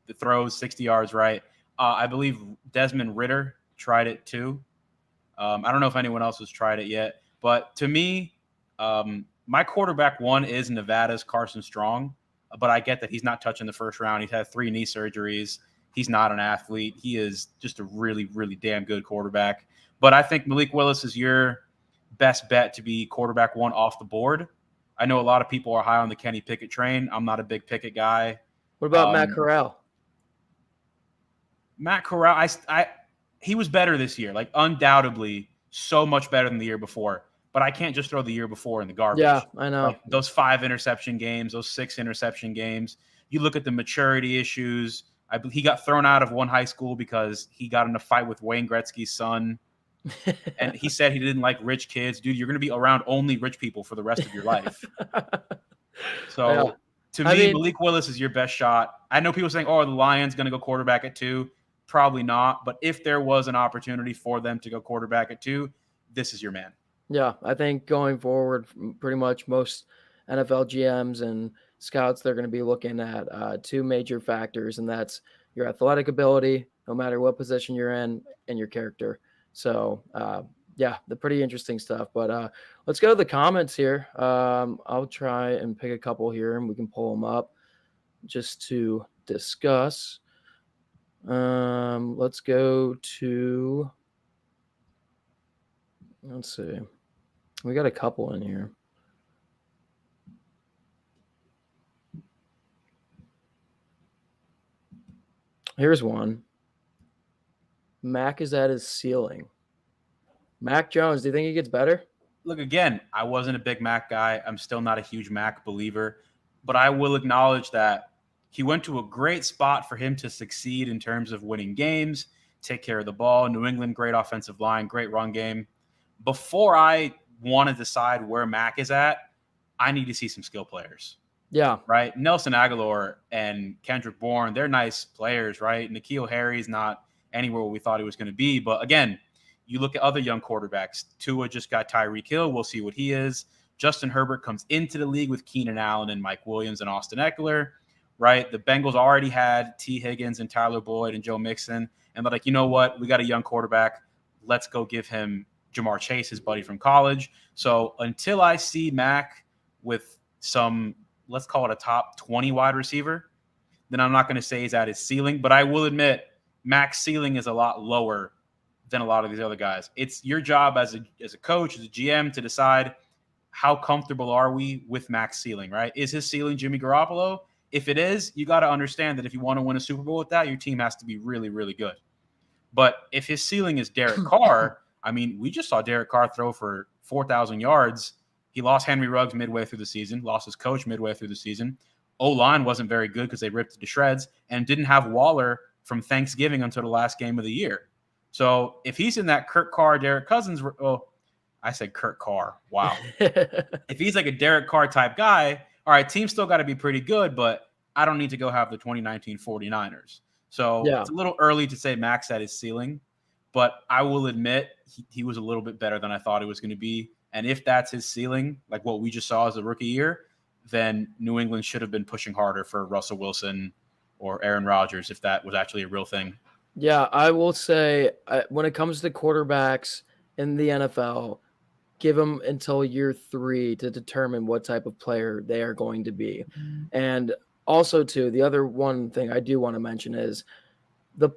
the throws 60 yards right. I believe Desmond Ridder tried it too. I don't know if anyone else has tried it yet, but to me, my quarterback 1 is Nevada's Carson Strong, but I get that he's not touching the first round. He's had 3 knee surgeries. He's not an athlete. He is just a really, really damn good quarterback. But I think Malik Willis is your best bet to be quarterback 1 off the board. I know a lot of people are high on the Kenny Pickett train. I'm not a big Pickett guy. What about Matt Corral? Matt Corral, he was better this year, like undoubtedly so much better than the year before. But I can't just throw the year before in the garbage. Yeah, I know. Like those 5 interception games, those 6 interception games. You look at the maturity issues. He got thrown out of one high school because he got in a fight with Wayne Gretzky's son. And he said he didn't like rich kids. Dude, you're going to be around only rich people for the rest of your life. So to me, Malik Willis is your best shot. I know people saying, oh, the Lions going to go quarterback at 2. Probably not. But if there was an opportunity for them to go quarterback at 2, this is your man. Yeah, I think going forward, pretty much most NFL GMs and scouts, they're going to be looking at 2 major factors, and that's your athletic ability, no matter what position you're in, and your character. So, the pretty interesting stuff. But let's go to the comments here. I'll try and pick a couple here, and we can pull them up just to discuss. Let's go to, let's see. We got a couple in here. Here's one. Mac is at his ceiling. Mac Jones, do you think he gets better? Look, again, I wasn't a big Mac guy. I'm still not a huge Mac believer. But I will acknowledge that he went to a great spot for him to succeed in terms of winning games, take care of the ball. New England, great offensive line, great run game. Before I want to decide where Mac is at, I need to see some skill players. Yeah. Right? Nelson Aguilar and Kendrick Bourne, they're nice players, right? N'Keal Harry's not anywhere where we thought he was going to be. But again, you look at other young quarterbacks. Tua just got Tyreek Hill. We'll see what he is. Justin Herbert comes into the league with Keenan Allen and Mike Williams and Austin Eckler, right? The Bengals already had T. Higgins and Tyler Boyd and Joe Mixon. And they're like, you know what? We got a young quarterback. Let's go give him Jamar Chase, his buddy from college. So until I see Mac with some, let's call it a top 20 wide receiver, then I'm not going to say he's at his ceiling. But I will admit, Mac's ceiling is a lot lower than a lot of these other guys. It's your job as a coach, as a GM, to decide how comfortable are we with Mac's ceiling, right? Is his ceiling Jimmy Garoppolo? If it is, you got to understand that if you want to win a Super Bowl with that, your team has to be really, really good. But if his ceiling is Derek Carr, I mean, we just saw Derek Carr throw for 4,000 yards. He lost Henry Ruggs midway through the season, lost his coach midway through the season. O-line wasn't very good because they ripped it to shreds and didn't have Waller from Thanksgiving until the last game of the year. So if he's in that Kurt Carr, Derek Cousins, I said Kurt Carr. Wow. If he's like a Derek Carr type guy, all right, team's still got to be pretty good, but I don't need to go have the 2019 49ers. So It's a little early to say Mac's at his ceiling, but I will admit he was a little bit better than I thought it was going to be. And if that's his ceiling, like what we just saw as a rookie year, then New England should have been pushing harder for Russell Wilson or Aaron Rodgers if that was actually a real thing. Yeah, I will say when it comes to quarterbacks in the NFL, give them until year 3 to determine what type of player they are going to be. Mm-hmm. And also, too, the other one thing I do want to mention is the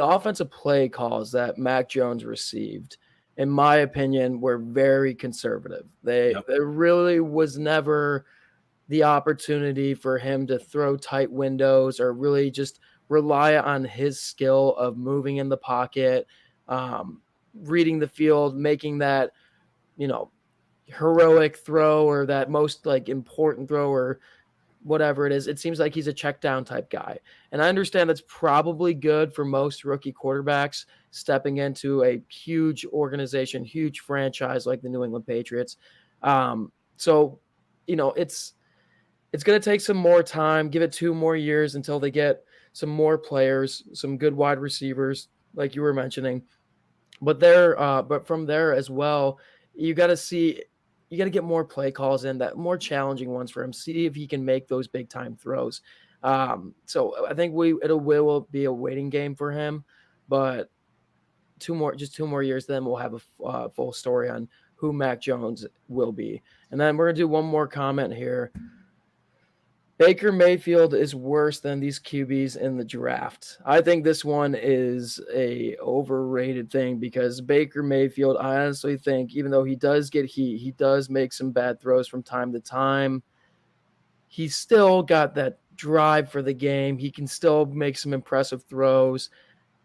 offensive play calls that Mac Jones received in my opinion, were very conservative. There really was never the opportunity for him to throw tight windows or really just rely on his skill of moving in the pocket, reading the field, making that, heroic throw or that most like important throw or whatever it is. It seems like he's a check down type guy. And I understand that's probably good for most rookie quarterbacks stepping into a huge organization, huge franchise like the New England Patriots. So, it's going to take some more time. Give it 2 more years until they get some more players, some good wide receivers, like you were mentioning. But from there as well, you got to get more play calls in, that more challenging ones for him. See if he can make those big time throws. So I think it will be a waiting game for him, but 2 more years, then we'll have a full story on who Mac Jones will be. And then we're gonna do one more comment here. Baker Mayfield is worse than these QBs in the draft. I think this one is a overrated thing because Baker Mayfield, I honestly think, even though he does get heat, he does make some bad throws from time to time. He's still got that drive for the game. He can still make some impressive throws,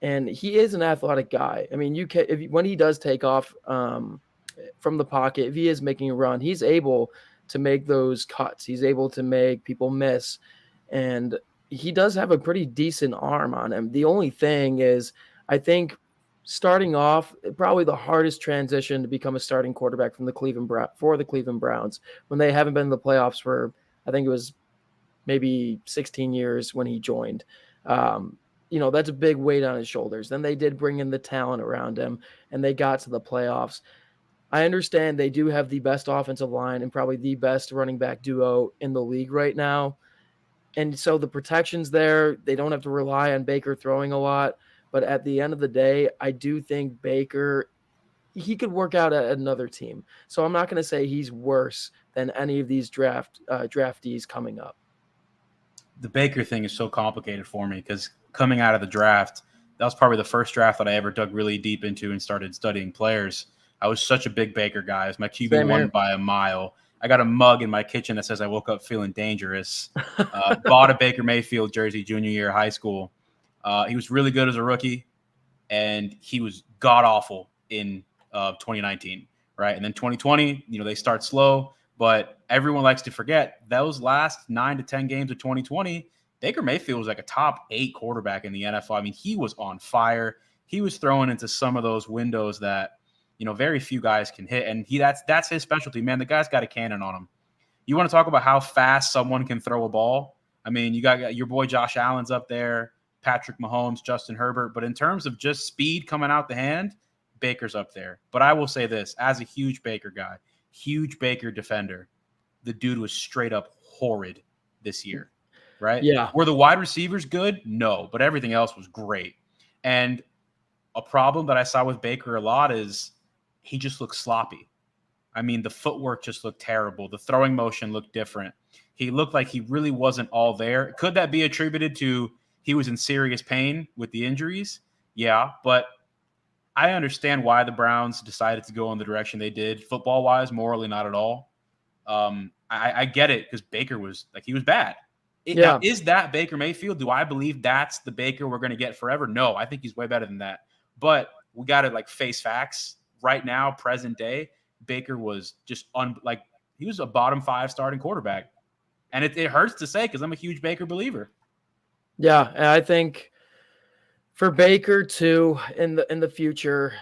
and he is an athletic guy. I mean, when he does take off from the pocket, if he is making a run, he's able to make those cuts. He's able to make people miss, and he does have a pretty decent arm on him. The only thing is, I think starting off, probably the hardest transition to become a starting quarterback for the Cleveland Browns when they haven't been in the playoffs for, I think it was maybe 16 years when he joined. That's a big weight on his shoulders. Then they did bring in the talent around him, and they got to the playoffs. I understand they do have the best offensive line and probably the best running back duo in the league right now. And so the protection's there. They don't have to rely on Baker throwing a lot. But at the end of the day, I do think Baker, he could work out at another team. So I'm not going to say he's worse than any of these draftees coming up. The Baker thing is so complicated for me because coming out of the draft, that was probably the first draft that I ever dug really deep into and started studying players. I was such a big Baker guy. It was my QB1 by a mile. I got a mug in my kitchen that says I woke up feeling dangerous. Bought a Baker Mayfield jersey junior year of high school. He was really good as a rookie, and he was god-awful in 2019, right? And then 2020, they start slow, but everyone likes to forget those last 9 to 10 games of 2020, Baker Mayfield was like a top 8 quarterback in the NFL. I mean, he was on fire. He was throwing into some of those windows that very few guys can hit. And that's his specialty, man. The guy's got a cannon on him. You want to talk about how fast someone can throw a ball? I mean, you got your boy Josh Allen's up there, Patrick Mahomes, Justin Herbert. But in terms of just speed coming out the hand, Baker's up there. But I will say this, as a huge Baker guy, huge Baker defender, the dude was straight up horrid this year, right? Yeah. Were the wide receivers good? No, but everything else was great. And a problem that I saw with Baker a lot is he just looked sloppy. I mean, the footwork just looked terrible. The throwing motion looked different. He looked like he really wasn't all there. Could that be attributed to he was in serious pain with the injuries? Yeah, but I understand why the Browns decided to go in the direction they did, football-wise, morally not at all. I get it because Baker was bad. Now, is that Baker Mayfield? Do I believe that's the Baker we're going to get forever? No, I think he's way better than that. But we got to face facts. Right now, present day, Baker was just he was a bottom 5 starting quarterback. And it hurts to say because I'm a huge Baker believer. Yeah, and I think for Baker too in the future,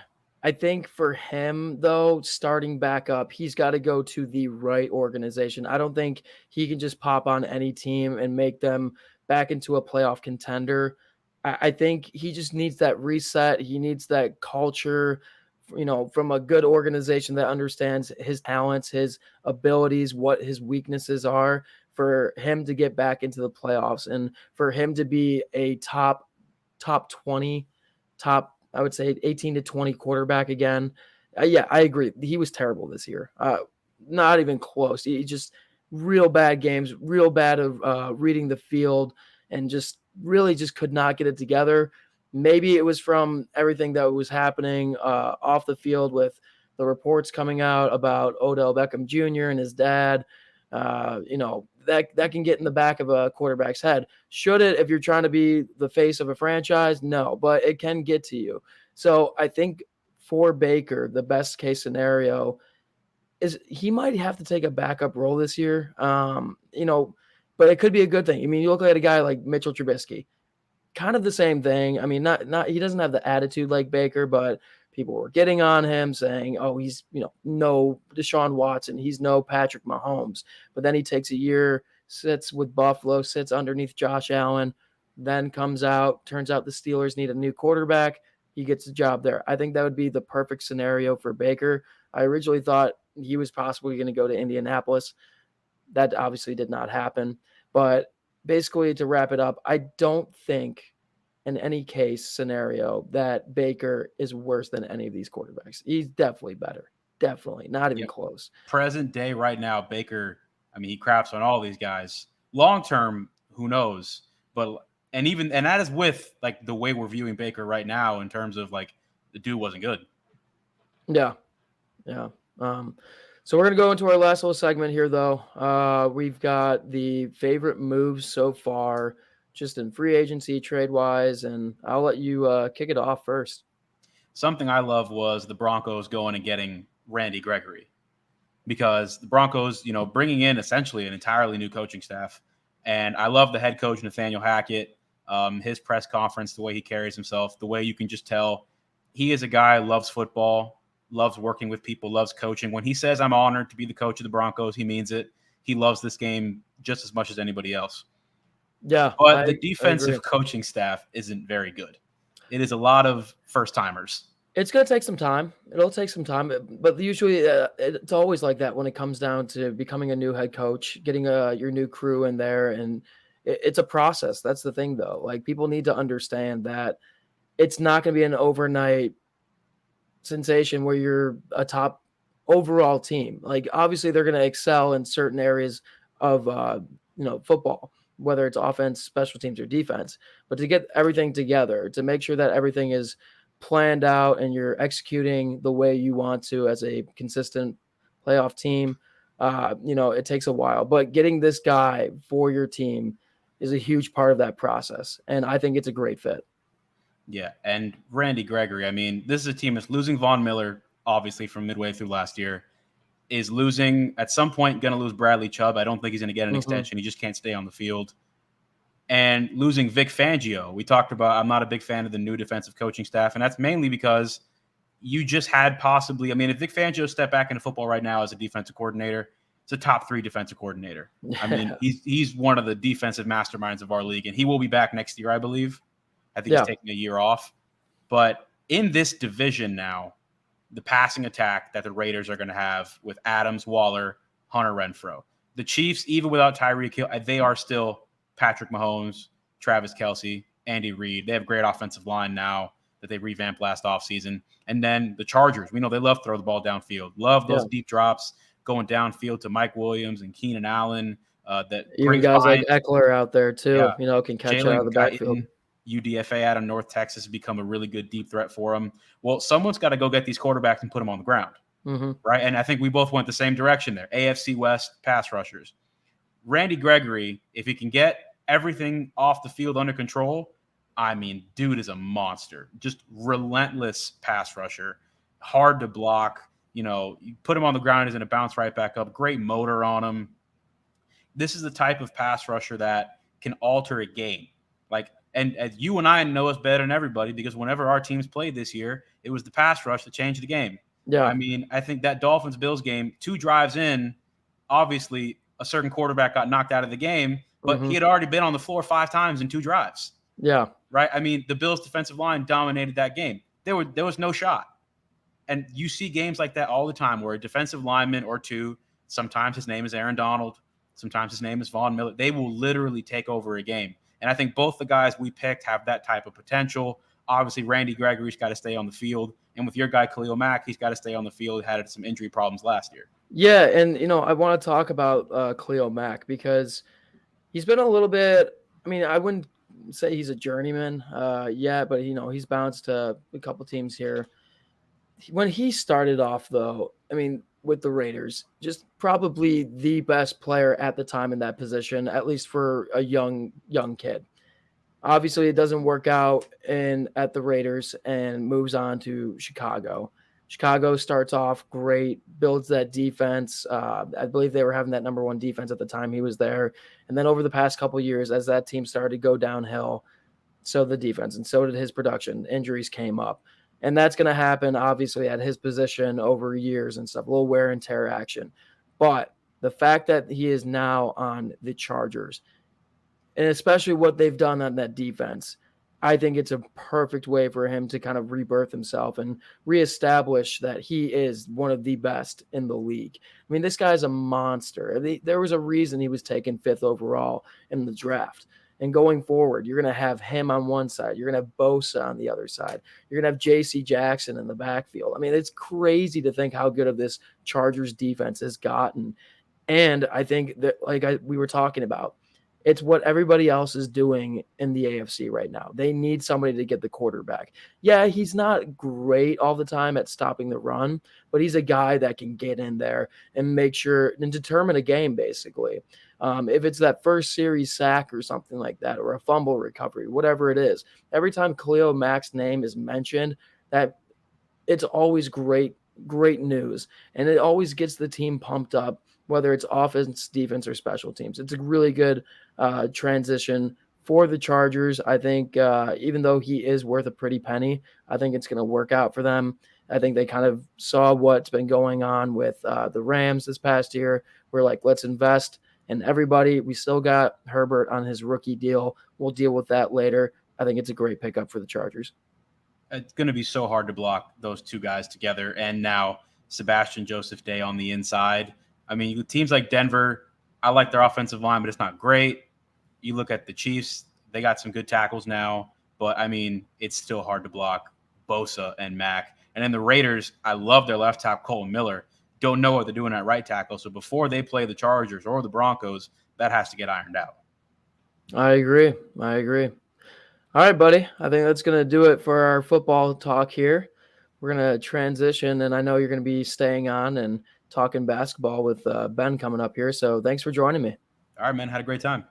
I think for him though, starting back up, he's got to go to the right organization. I don't think he can just pop on any team and make them back into a playoff contender. I think he just needs that reset. He needs that culture, from a good organization that understands his talents, his abilities, what his weaknesses are, for him to get back into the playoffs and for him to be a top 20, I would say 18 to 20 quarterback again. Yeah, I agree. He was terrible this year. Not even close. He just real bad games, real bad of reading the field, and just really just could not get it together. Maybe it was from everything that was happening off the field with the reports coming out about Odell Beckham Jr. and his dad. That can get in the back of a quarterback's head. Should it, if you're trying to be the face of a franchise? No, but it can get to you. So I think for Baker, the best case scenario is he might have to take a backup role this year. But it could be a good thing. I mean, you look at a guy like Mitchell Trubisky, kind of the same thing. I mean, not he doesn't have the attitude like Baker, but people were getting on him saying, "Oh, he's no Deshaun Watson, he's no Patrick Mahomes." But then he takes a year, sits with Buffalo, sits underneath Josh Allen, then comes out. Turns out the Steelers need a new quarterback. He gets the job there. I think that would be the perfect scenario for Baker. I originally thought he was possibly going to go to Indianapolis. That obviously did not happen. But basically, to wrap it up, I don't think in any case scenario that Baker is worse than any of these quarterbacks. He's definitely better. Definitely. Not even close. Present day right now, Baker, I mean, he craps on all these guys. Long term, who knows? And that is with like the way we're viewing Baker right now in terms of like the dude wasn't good. Yeah. Yeah. So we're going to go into our last little segment here, though. We've got the favorite moves so far, just in free agency, trade-wise, and I'll let you kick it off first. Something I love was the Broncos going and getting Randy Gregory, because the Broncos, bringing in essentially an entirely new coaching staff. And I love the head coach, Nathaniel Hackett, his press conference, the way he carries himself, the way you can just tell he is a guy who loves football, loves working with people, loves coaching. When he says, "I'm honored to be the coach of the Broncos," he means it. He loves this game just as much as anybody else. Yeah. But the defensive coaching staff isn't very good. It is a lot of first-timers. It's going to take some time. It'll take some time. But usually it's always like that when it comes down to becoming a new head coach, getting your new crew in there. And it's a process. That's the thing, though. Like, people need to understand that it's not going to be an overnight sensation where you're a top overall team. Like, obviously they're going to excel in certain areas of football, whether it's offense, special teams, or defense. But to get everything together, to make sure that everything is planned out and you're executing the way you want to as a consistent playoff team, it takes a while. But getting this guy for your team is a huge part of that process, and I think it's a great fit. Yeah, and Randy Gregory, I mean, this is a team that's losing Von Miller, obviously, from midway through last year, is losing, at some point, going to lose Bradley Chubb. I don't think he's going to get an extension. He just can't stay on the field. And losing Vic Fangio. We talked about, I'm not a big fan of the new defensive coaching staff, and that's mainly because you just had possibly, I mean, if Vic Fangio stepped back into football right now as a defensive coordinator, it's a top 3 defensive coordinator. I mean, he's one of the defensive masterminds of our league, and he will be back next year, I believe. I think he's taking a year off. But in this division now, the passing attack that the Raiders are going to have with Adams, Waller, Hunter Renfrow. The Chiefs, even without Tyreek Hill, they are still Patrick Mahomes, Travis Kelce, Andy Reid. They have a great offensive line now that they revamped last offseason. And then the Chargers, we know they love to throw the ball downfield. Love those deep drops going downfield to Mike Williams and Keenan Allen. That even guys like Eckler out there too, can catch Jalen out of the backfield. UDFA out of North Texas has become a really good deep threat for them. Well, someone's got to go get these quarterbacks and put them on the ground, right? And I think we both went the same direction there. AFC West pass rushers. Randy Gregory, if he can get everything off the field under control, I mean, dude is a monster. Just relentless pass rusher, hard to block. You put him on the ground, he's going to bounce right back up. Great motor on him. This is the type of pass rusher that can alter a game. And as you and I know us better than everybody, because whenever our teams played this year, it was the pass rush that changed the game. Yeah. I mean, I think that Dolphins-Bills game, 2 drives in, obviously a certain quarterback got knocked out of the game, but he had already been on the floor 5 times in 2 drives. Yeah. Right? I mean, the Bills' defensive line dominated that game. There was no shot. And you see games like that all the time where a defensive lineman or 2, sometimes his name is Aaron Donald, sometimes his name is Von Miller, they will literally take over a game. And I think both the guys we picked have that type of potential. Obviously, Randy Gregory's got to stay on the field. And with your guy, Khalil Mack, he's got to stay on the field. He had some injury problems last year. Yeah, and, I want to talk about Khalil Mack because he's been a little bit – I mean, I wouldn't say he's a journeyman yet, but he's bounced to a couple teams here. When he started off, though, I mean, with the Raiders, just probably the best player at the time in that position, at least for a young kid. Obviously, it doesn't work out at the Raiders and moves on to Chicago. Chicago starts off great, builds that defense. I believe they were having that number one defense at the time he was there. And then over the past couple of years, as that team started to go downhill, so the defense and so did his production. Injuries came up. And that's going to happen, obviously, at his position over years and stuff, a little wear and tear action. But the fact that he is now on the Chargers, and especially what they've done on that defense, I think it's a perfect way for him to kind of rebirth himself and reestablish that he is one of the best in the league. I mean, this guy's a monster. There was a reason he was taken 5th overall in the draft. And going forward, you're going to have him on one side. You're going to have Bosa on the other side. You're going to have J.C. Jackson in the backfield. I mean, it's crazy to think how good of this Chargers defense has gotten. And I think that, we were talking about, it's what everybody else is doing in the AFC right now. They need somebody to get the quarterback. Yeah, he's not great all the time at stopping the run, but he's a guy that can get in there and make sure and determine a game, basically. If it's that first series sack or something like that, or a fumble recovery, whatever it is, every time Khalil Mack's name is mentioned, that it's always great news. And it always gets the team pumped up, whether it's offense, defense, or special teams. It's a really good transition for the Chargers. I think even though he is worth a pretty penny, I think it's going to work out for them. I think they kind of saw what's been going on with the Rams this past year. We're like, let's invest in everybody. We still got Herbert on his rookie deal. We'll deal with that later. I think it's a great pickup for the Chargers. It's going to be so hard to block those two guys together. And now Sebastian Joseph Day on the inside. I mean, teams like Denver, I like their offensive line, but it's not great. You look at the Chiefs, they got some good tackles now, but I mean, it's still hard to block Bosa and Mack. And then the Raiders, I love their left tackle, Colton Miller. Don't know what they're doing at right tackle. So before they play the Chargers or the Broncos, that has to get ironed out. I agree. All right, buddy. I think that's going to do it for our football talk here. We're going to transition, and I know you're going to be staying on and talking basketball with Ben coming up here. So thanks for joining me. All right, man. Had a great time.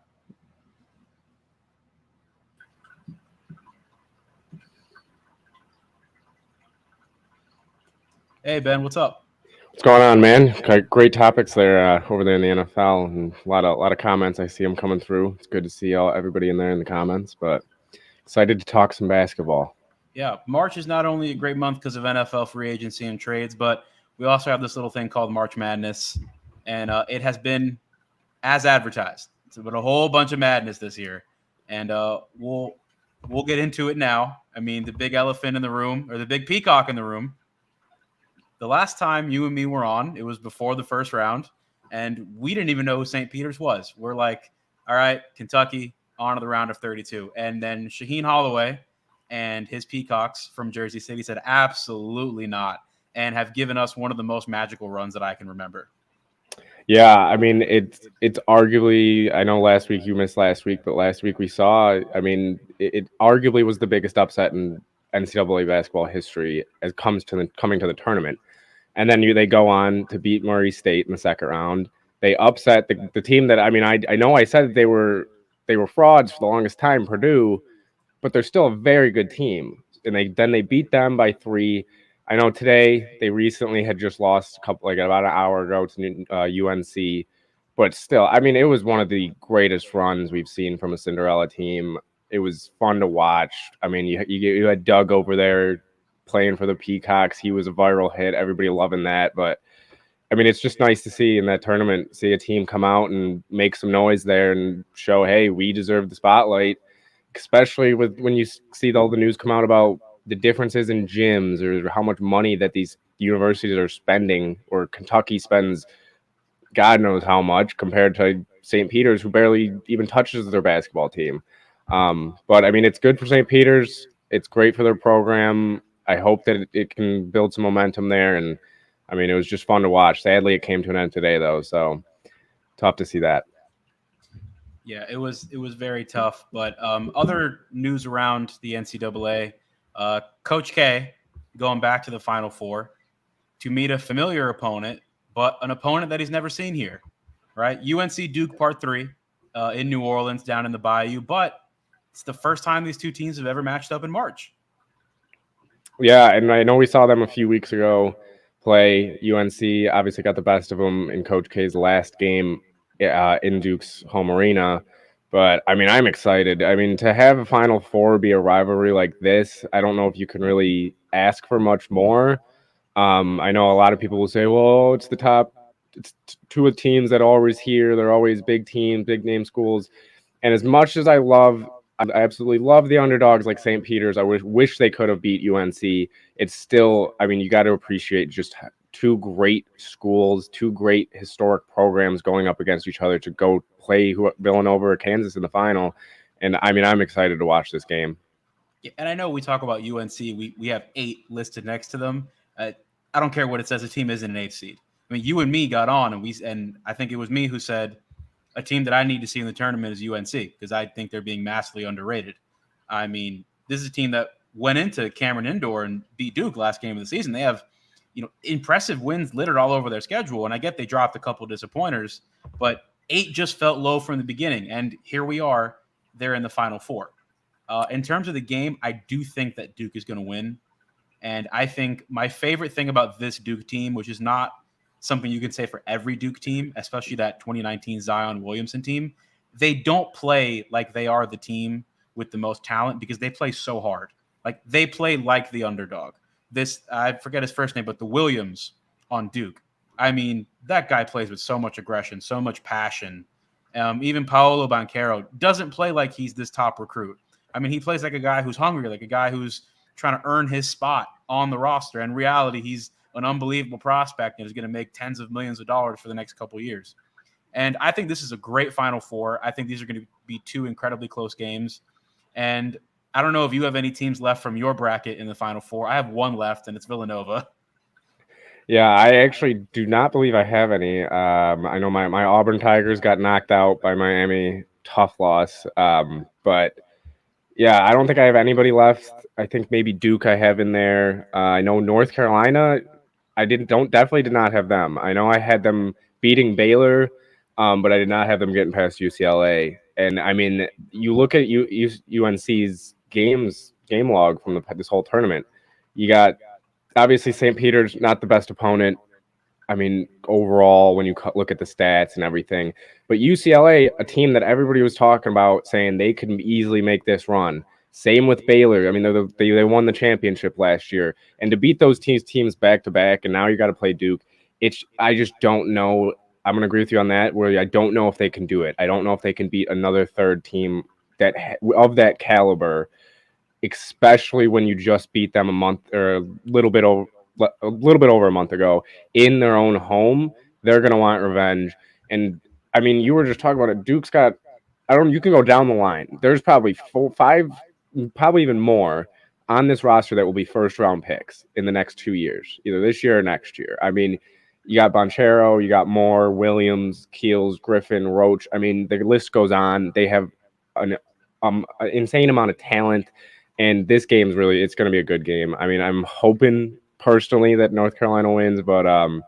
Hey, Ben, what's up? What's going on, man? Great topics there over there in the NFL, and a lot of comments. I see them coming through. It's good to see everybody in there in the comments, but excited to talk some basketball. Yeah, March is not only a great month because of NFL free agency and trades, but we also have this little thing called March Madness, and it has been as advertised. It's been a whole bunch of madness this year, and we'll get into it now. I mean, the big elephant in the room, or the big peacock in the room. The last time you and me were on, it was before the first round, and we didn't even know who St. Peter's was. We're like, all right, Kentucky, on to the round of 32. And then Shaheen Holloway and his Peacocks from Jersey City said absolutely not, and have given us one of the most magical runs that I can remember. Yeah, I mean, it's arguably, I know last week you missed last week, but last week we saw, I mean, it arguably was the biggest upset in NCAA basketball history as coming to the tournament. And then they go on to beat Murray State in the second round. They upset the team that, I mean, I know I said that they were frauds for the longest time, Purdue, but they're still a very good team. And they beat them by 3. I know today they recently had just lost about an hour ago to UNC, but still, I mean, it was one of the greatest runs we've seen from a Cinderella team. It was fun to watch. I mean, you had Doug over there playing for the Peacocks. He was a viral hit. Everybody loving that. But, I mean, it's just nice to see in that tournament, see a team come out and make some noise there and show, hey, we deserve the spotlight, especially when you see all the news come out about the differences in gyms or how much money that these universities are spending, or Kentucky spends God knows how much compared to St. Peter's, who barely even touches their basketball team. But I mean, it's good for St. Peter's. It's great for their program. I hope that it can build some momentum there. And I mean, it was just fun to watch. Sadly, it came to an end today, though. So tough to see that. Yeah, it was very tough. But other news around the NCAA, Coach K going back to the Final Four to meet a familiar opponent, but an opponent that he's never seen here, right? UNC Duke Part 3 in New Orleans down in the Bayou, but it's the first time these two teams have ever matched up in March. Yeah, and I know we saw them a few weeks ago play. UNC obviously got the best of them in Coach K's last game in Duke's home arena. But, I mean, I'm excited. I mean, to have a Final Four be a rivalry like this, I don't know if you can really ask for much more. I know a lot of people will say, well, it's two of teams that are always here. They're always big teams, big name schools. And as much as I absolutely love the underdogs like St. Peter's, I wish they could have beat UNC. It's still, I mean, you got to appreciate just two great schools, two great historic programs going up against each other to go play Villanova or Kansas in the final. And I mean, I'm excited to watch this game. Yeah, and I know we talk about UNC. We have 8 listed next to them. I don't care what it says. A team isn't an 8th seed. I mean, you and me got on, and I think it was me who said a team that I need to see in the tournament is UNC because I think they're being massively underrated. I mean, this is a team that went into Cameron Indoor and beat Duke last game of the season. They have, impressive wins littered all over their schedule, and I get they dropped a couple disappointers, but 8 just felt low from the beginning, and here we are. They're in the Final Four. In terms of the game, I do think that Duke is going to win. And I think my favorite thing about this Duke team, which is not something you can say for every Duke team, especially that 2019 Zion Williamson team, they don't play like they are the team with the most talent because they play so hard. Like they play like the underdog. I forget his first name, but the Williams on Duke. I mean, that guy plays with so much aggression, so much passion. Even Paolo Banchero doesn't play like he's this top recruit. I mean, he plays like a guy who's hungry, like a guy who's trying to earn his spot on the roster. In reality, he's an unbelievable prospect and is going to make tens of millions of dollars for the next couple of years. And I think this is a great Final Four. I think these are going to be 2 incredibly close games. And I don't know if you have any teams left from your bracket in the Final Four. I have one left, and it's Villanova. Yeah, I actually do not believe I have any. I know my Auburn Tigers got knocked out by Miami. Tough loss. But yeah, I don't think I have anybody left. I think maybe Duke I have in there. I know North Carolina. Definitely did not have them. I know I had them beating Baylor, but I did not have them getting past UCLA. And I mean, you look at UNC's game log from this whole tournament. You got obviously St. Peter's not the best opponent. I mean, overall, when you look at the stats and everything, but UCLA, a team that everybody was talking about, saying they could easily make this run. Same with Baylor. I mean, they won the championship last year, and to beat those teams back to back, and now you got to play Duke. I just don't know. I'm gonna agree with you on that. Where I don't know if they can do it. I don't know if they can beat another third team of that caliber, especially when you just beat them a month or a little bit over a month ago in their own home. They're gonna want revenge. And I mean, you were just talking about it. Duke's got. You can go down the line. There's probably 4, 5. Probably even more on this roster that will be first round picks in the next 2 years, either this year or next year. I mean, you got Banchero, you got Moore, Williams, Keels, Griffin, Roach. I mean, the list goes on. They have an insane amount of talent, and this game it's going to be a good game. I mean, I'm hoping personally that North Carolina wins, but I'm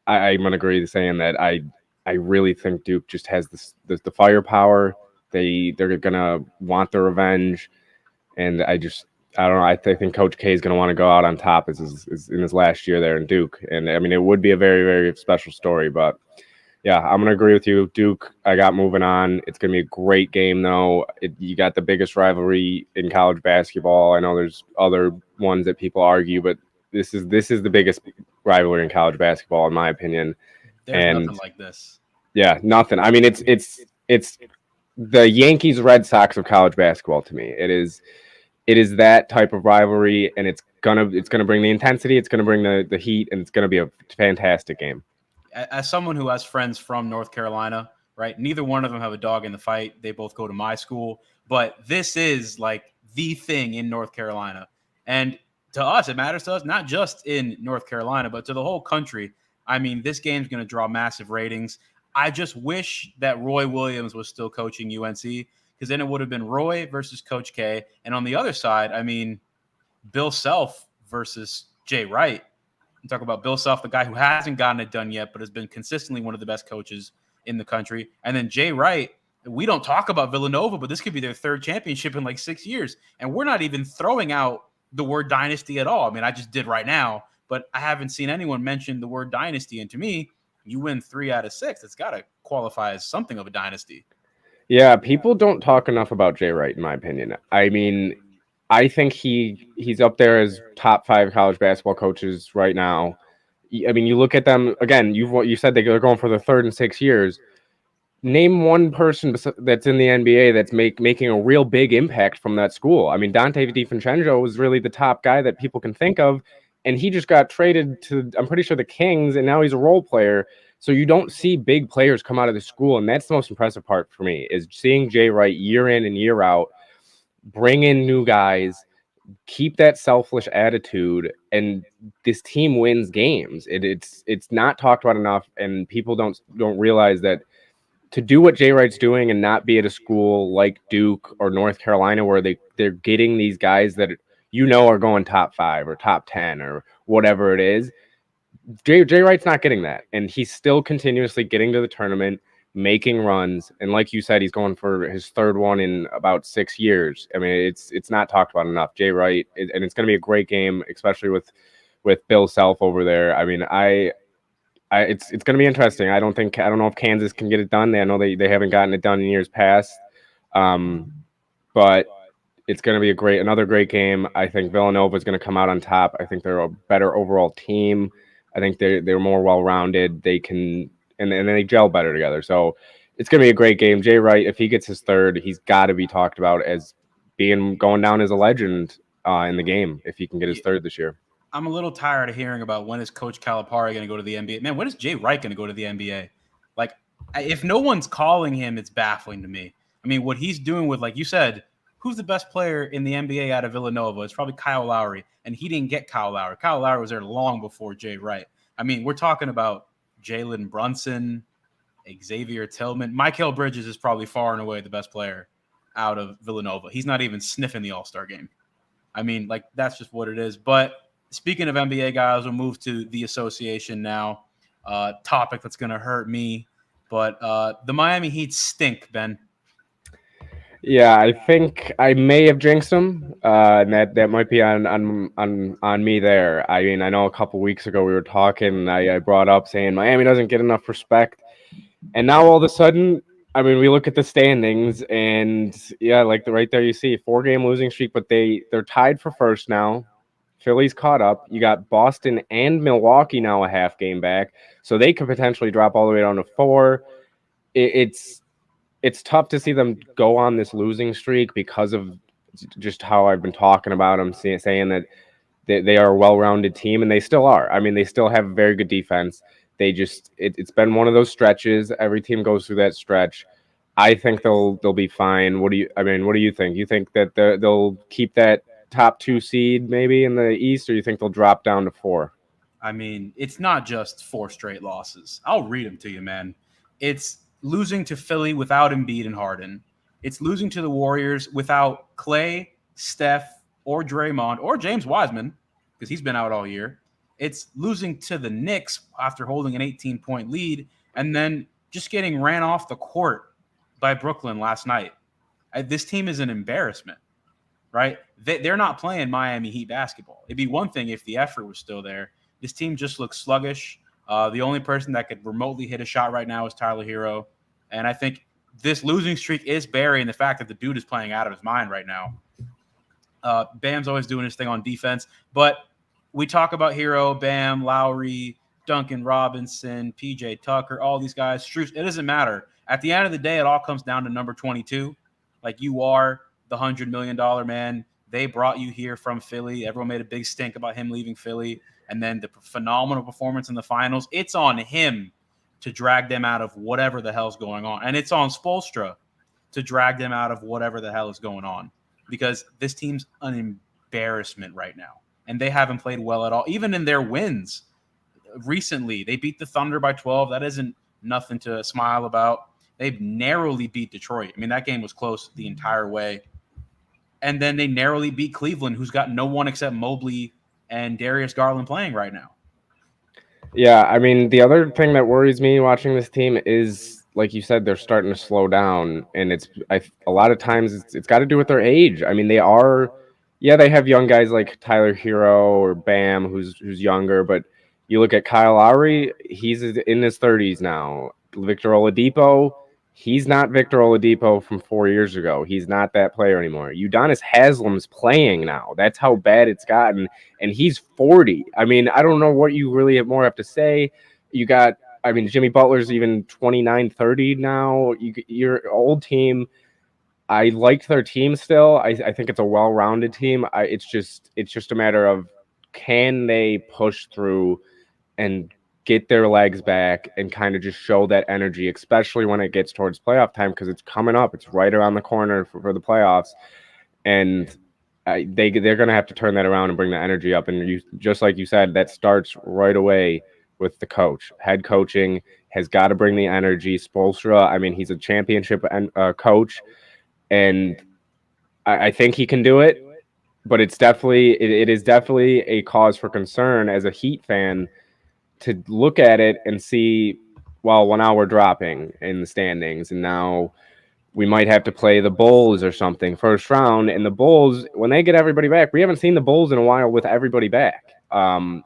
going to agree with saying that I really think Duke just has the firepower. They're going to want the revenge. And I don't know. I think Coach K is going to want to go out on top is in his last year there in Duke. And I mean, it would be a very, very special story. But yeah, I'm going to agree with you. Duke, I got moving on. It's going to be a great game, though. You got the biggest rivalry in college basketball. I know there's other ones that people argue, but this is the biggest rivalry in college basketball, in my opinion. There's nothing like this. Yeah, nothing. I mean, it's the Yankees Red Sox of college basketball to me. It is that type of rivalry, and it's gonna bring the intensity, it's gonna bring the heat, and it's gonna be a fantastic game. As someone who has friends from North Carolina, right? Neither one of them have a dog in the fight. They both go to my school, but this is like the thing in North Carolina, and to us, it matters to us not just in North Carolina, but to the whole country. I mean, this game's going to draw massive ratings. I just wish that Roy Williams was still coaching UNC, because then it would have been Roy versus Coach K. And on the other side, I mean, Bill Self versus Jay Wright. You talk about Bill Self, the guy who hasn't gotten it done yet, but has been consistently one of the best coaches in the country. And then Jay Wright, we don't talk about Villanova, but this could be their third championship in like 6 years. And we're not even throwing out the word dynasty at all. I mean, I just did right now, but I haven't seen anyone mention the word dynasty. And to me, you win 3 out of 6. It's got to qualify as something of a dynasty. Yeah, people don't talk enough about Jay Wright, in my opinion. I mean, I think he's up there as top 5 college basketball coaches right now. I mean, you look at them again. You said they're going for their third in 6 years. Name one person that's in the NBA that's making a real big impact from that school. I mean, Dante DiVincenzo was really the top guy that people can think of, and he just got traded to, I'm pretty sure, the Kings, and now he's a role player. So you don't see big players come out of the school, and that's the most impressive part for me, is seeing Jay Wright year in and year out bring in new guys, keep that selfish attitude, and this team wins games. It's not talked about enough, and people don't realize that to do what Jay Wright's doing and not be at a school like Duke or North Carolina where they're getting these guys that are going top 5 or top 10 or whatever it is. Jay Wright's not getting that, and he's still continuously getting to the tournament, making runs, and like you said, he's going for his third one in about 6 years. I mean, it's not talked about enough. Jay Wright, and it's going to be a great game, especially with Bill Self over there. I mean, it's going to be interesting. I don't know if Kansas can get it done. I know they haven't gotten it done in years past, but it's going to be another great game. I think Villanova is going to come out on top. I think they're a better overall team. I think they're more well-rounded. They can, and they gel better together. So it's going to be a great game. Jay Wright, if he gets his third, he's got to be talked about as going down as a legend in the game if he can get his third this year. I'm a little tired of hearing about when is Coach Calipari going to go to the NBA. Man, when is Jay Wright going to go to the NBA? Like, if no one's calling him, it's baffling to me. I mean, what he's doing with, like you said, who's the best player in the NBA out of Villanova? It's probably Kyle Lowry, and he didn't get Kyle Lowry. Kyle Lowry was there long before Jay Wright. I mean, we're talking about Jalen Brunson, Xavier Tillman. Michael Bridges is probably far and away the best player out of Villanova. He's not even sniffing the All-Star game. I mean, like, that's just what it is. But speaking of NBA guys, we'll move to the association now. Topic that's going to hurt me. But the Miami Heat stink, Ben. Yeah, I think I may have jinxed them, and that might be on me there. I mean, I know a couple weeks ago we were talking, I brought up saying Miami doesn't get enough respect, and now all of a sudden, I mean, we look at the standings, and yeah, like right there you see 4-game losing streak, but they're tied for first now. Philly's caught up. You got Boston and Milwaukee now a half game back, so they could potentially drop all the way down to 4. It's tough to see them go on this losing streak because of just how I've been talking about them, saying that they are a well-rounded team, and they still are. I mean, they still have very good defense. It's been one of those stretches. Every team goes through that stretch. I think they'll be fine. What do you think? You think that they'll keep that top 2 seed maybe in the East, or you think they'll drop down to 4? I mean, it's not just 4 straight losses. I'll read them to you, man. It's losing to Philly without Embiid and Harden. It's losing to the Warriors without Clay, Steph, or Draymond, or James Wiseman, because he's been out all year. It's losing to the Knicks after holding an 18-point lead and then just getting ran off the court by Brooklyn last night. This team is an embarrassment, right? They're not playing Miami Heat basketball. It'd be one thing if the effort was still there. This team just looks sluggish. The only person that could remotely hit a shot right now is Tyler Hero. And I think this losing streak is burying the fact that the dude is playing out of his mind right now. Bam's always doing his thing on defense. But we talk about Hero, Bam, Lowry, Duncan Robinson, PJ Tucker, all these guys. Strus, it doesn't matter. At the end of the day, it all comes down to number 22. Like, you are the $100 million man. They brought you here from Philly. Everyone made a big stink about him leaving Philly. And then the phenomenal performance in the finals. It's on him to drag them out of whatever the hell's going on. And it's on Spoelstra to drag them out of whatever the hell is going on, because this team's an embarrassment right now. And they haven't played well at all. Even in their wins recently, they beat the Thunder by 12. That isn't nothing to smile about. They've narrowly beat Detroit. I mean, that game was close the entire way. And then they narrowly beat Cleveland, who's got no one except Mobley and Darius Garland playing right now. Yeah, I mean, the other thing that worries me watching this team is, like you said, they're starting to slow down, and a lot of times it's got to do with their age. I mean, they have young guys like Tyler Hero or Bam, who's younger, but you look at Kyle Lowry, he's in his 30s now. Victor Oladipo, he's not Victor Oladipo from 4 years ago. He's not that player anymore. Udonis Haslem's playing now. That's how bad it's gotten. And he's 40. I mean, I don't know what you really have to say. Jimmy Butler's even 29, 30 now. Your old team, I liked their team still. I think it's a well-rounded team. It's just a matter of, can they push through and get their legs back and kind of just show that energy, especially when it gets towards playoff time, because it's coming up. It's right around the corner for the playoffs. And they're going to have to turn that around and bring the energy up. And just like you said, that starts right away with the coach. Head coaching has got to bring the energy. Spoelstra, I mean, he's a championship coach, and I think he can do it. But it is definitely a cause for concern as a Heat fan to look at it and see, well, now we're dropping in the standings, and now we might have to play the Bulls or something first round. And the Bulls, when they get everybody back, we haven't seen the Bulls in a while with everybody back.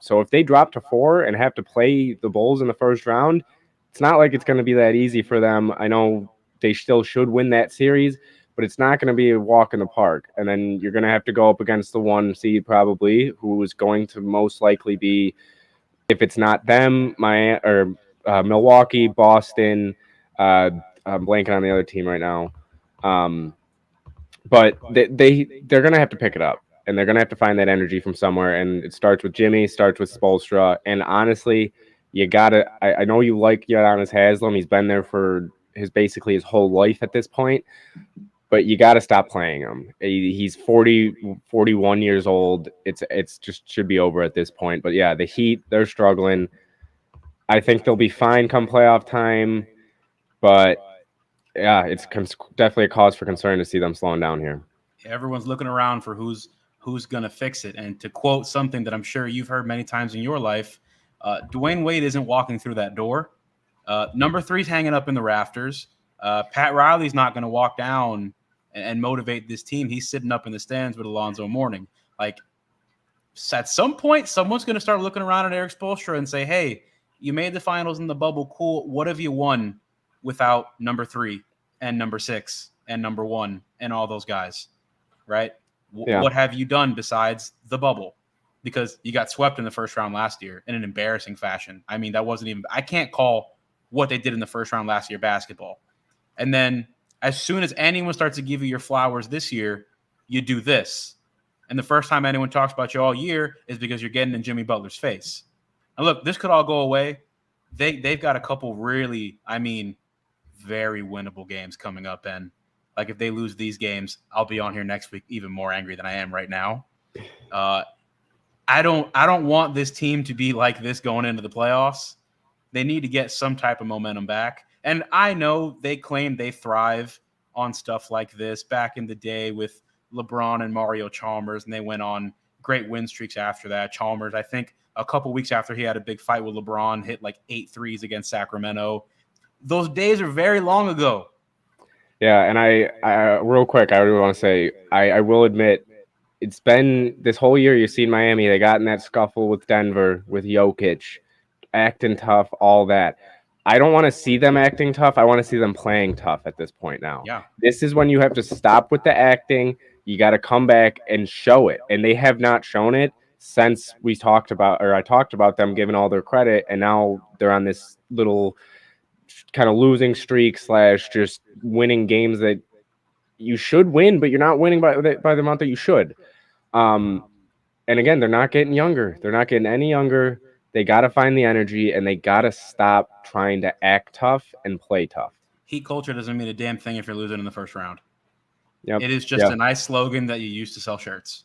So if they drop to 4 and have to play the Bulls in the first round, it's not like it's going to be that easy for them. I know they still should win that series, but it's not going to be a walk in the park. And then you're going to have to go up against the 1 seed probably, who is going to most likely be, if it's not them, Milwaukee, Boston. I'm blanking on the other team right now. But they're going to have to pick it up, and they're going to have to find that energy from somewhere. And it starts with Jimmy, starts with Spoelstra. And honestly, I know you like Udonis Haslem. He's been there for basically his whole life at this point. But you got to stop playing him. He's 41 years old. It's just should be over at this point. But yeah, the Heat, they're struggling. I think they'll be fine come playoff time. But yeah, it's definitely a cause for concern to see them slowing down here. Everyone's looking around for who's going to fix it. And to quote something that I'm sure you've heard many times in your life, Dwayne Wade isn't walking through that door. Number 3's hanging up in the rafters. Pat Riley's not going to walk down and motivate this team. He's sitting up in the stands with Alonzo Mourning. Like, at some point, someone's going to start looking around at Eric Spoelstra and say, hey, you made the finals in the bubble. Cool. What have you won without number 3 and number 6 and number 1 and all those guys, right? Yeah. What have you done besides the bubble? Because you got swept in the first round last year in an embarrassing fashion. I mean, I can't call what they did in the first round last year basketball. And then as soon as anyone starts to give you your flowers this year, you do this. And the first time anyone talks about you all year is because you're getting in Jimmy Butler's face. And look, this could all go away. They've got a couple really, very winnable games coming up. And like, if they lose these games, I'll be on here next week even more angry than I am right now. I don't want this team to be like this going into the playoffs. They need to get some type of momentum back. And I know they claim they thrive on stuff like this back in the day with LeBron and Mario Chalmers, and they went on great win streaks after that. Chalmers, I think a couple weeks after he had a big fight with LeBron, hit like 8 threes against Sacramento. Those days are very long ago. Yeah, and I real quick, I really want to say, I will admit, it's been this whole year you've seen Miami. They got in that scuffle with Denver, with Jokic, acting tough, all that. I don't want to see them acting tough. I want to see them playing tough at this point now. Yeah. This is when you have to stop with the acting. You got to come back and show it. And they have not shown it since I talked about them giving all their credit. And now they're on this little kind of losing streak / just winning games that you should win, but you're not winning by the amount that you should. And again, they're not getting younger. They're not getting any younger. They got to find the energy, and they got to stop trying to act tough and play tough. Heat culture doesn't mean a damn thing if you're losing in the first round. Yep. It is just a nice slogan that you use to sell shirts.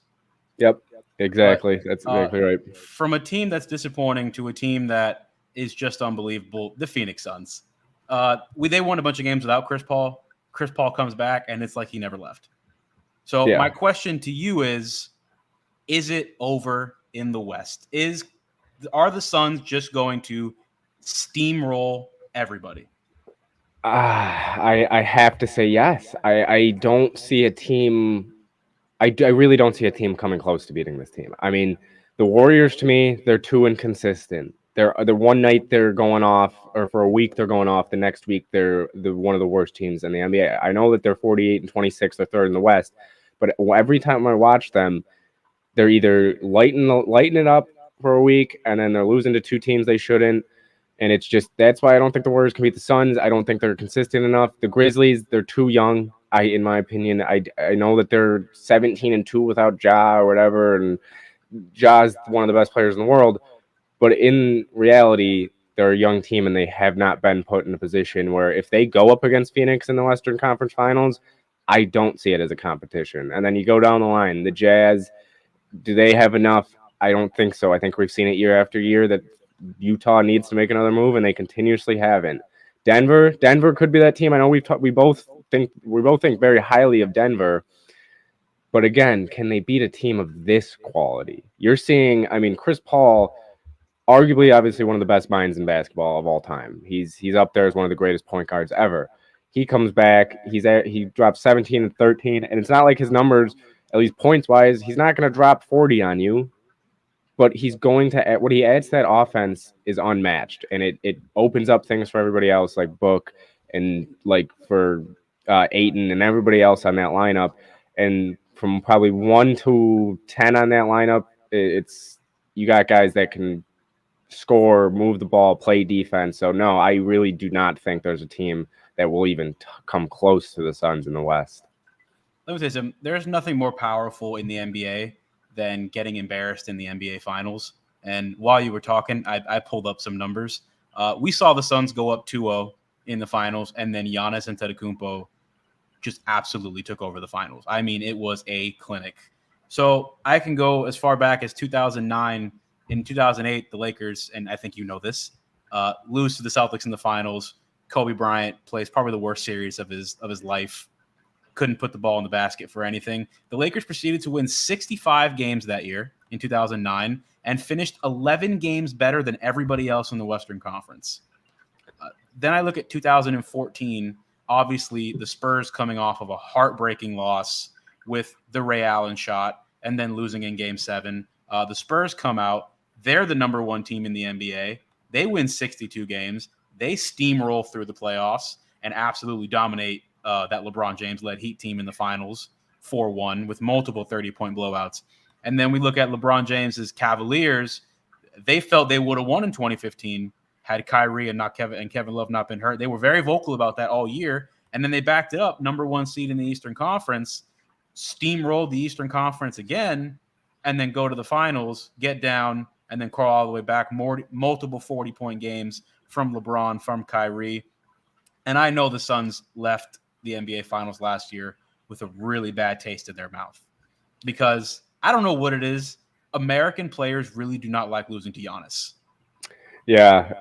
Yep, exactly. That's exactly right. From a team that's disappointing to a team that is just unbelievable, the Phoenix Suns. They won a bunch of games without Chris Paul. Chris Paul comes back, and it's like he never left. So my question to you is it over in the West? Are the Suns just going to steamroll everybody? I have to say yes. I don't see a team. I really don't see a team coming close to beating this team. I mean, the Warriors, to me, they're too inconsistent. They're one night they're going off, or for a week they're going off. The next week they're one of the worst teams in the NBA. I know that they're 48-26, they're third in the West, but every time I watch them, they're either lighting it up for a week, and then they're losing to two teams they shouldn't. And it's just, that's why I don't think the Warriors can beat the Suns. I don't think they're consistent enough. The Grizzlies, they're too young. In my opinion, I know that they're 17-2 without Ja or whatever, and Ja's one of the best players in the world. But in reality, they're a young team, and they have not been put in a position where if they go up against Phoenix in the Western Conference Finals, I don't see it as a competition. And then you go down the line, the Jazz, do they have enough? I don't think so. I think we've seen it year after year that Utah needs to make another move, and they continuously haven't. Denver could be that team. I know we both think very highly of Denver, but again, can they beat a team of this quality? You're seeing, I mean, Chris Paul, arguably, obviously one of the best minds in basketball of all time. He's up there as one of the greatest point guards ever. He comes back. He drops 17 and 13, and it's not like his numbers, at least points wise, he's not going to drop 40 on you. But he's going to, what he adds to that offense is unmatched, and it opens up things for everybody else, like Book and like for Ayton and everybody else on that lineup. And from probably 1 to 10 on that lineup, it's you got guys that can score, move the ball, play defense. So no, I really do not think there's a team that will even come close to the Suns in the West. Let me say something. There's nothing more powerful in the NBA than getting embarrassed in the NBA Finals. And while you were talking, I pulled up some numbers. We saw the Suns go up 2-0 in the Finals, and then Giannis Antetokounmpo just absolutely took over the Finals. I mean, it was a clinic. So I can go as far back as 2009. In 2008, the Lakers, and I think you know this, lose to the Celtics in the Finals. Kobe Bryant plays probably the worst series of his life. Couldn't put the ball in the basket for anything. The Lakers proceeded to win 65 games that year in 2009 and finished 11 games better than everybody else in the Western Conference. Then I look at 2014, obviously the Spurs coming off of a heartbreaking loss with the Ray Allen shot and then losing in Game 7. The Spurs come out. They're the number one team in the NBA. They win 62 games. They steamroll through the playoffs and absolutely dominate that LeBron James-led Heat team in the finals 4-1 with multiple 30-point blowouts. And then we look at LeBron James's Cavaliers. They felt they would have won in 2015 had Kyrie and Kevin Love not been hurt. They were very vocal about that all year. And then they backed it up, number one seed in the Eastern Conference, steamrolled the Eastern Conference again, and then go to the finals, get down, and then crawl all the way back. Multiple 40-point games from LeBron, from Kyrie. And I know the Suns left the NBA Finals last year with a really bad taste in their mouth because I don't know what it is. American players really do not like losing to Giannis. Yeah,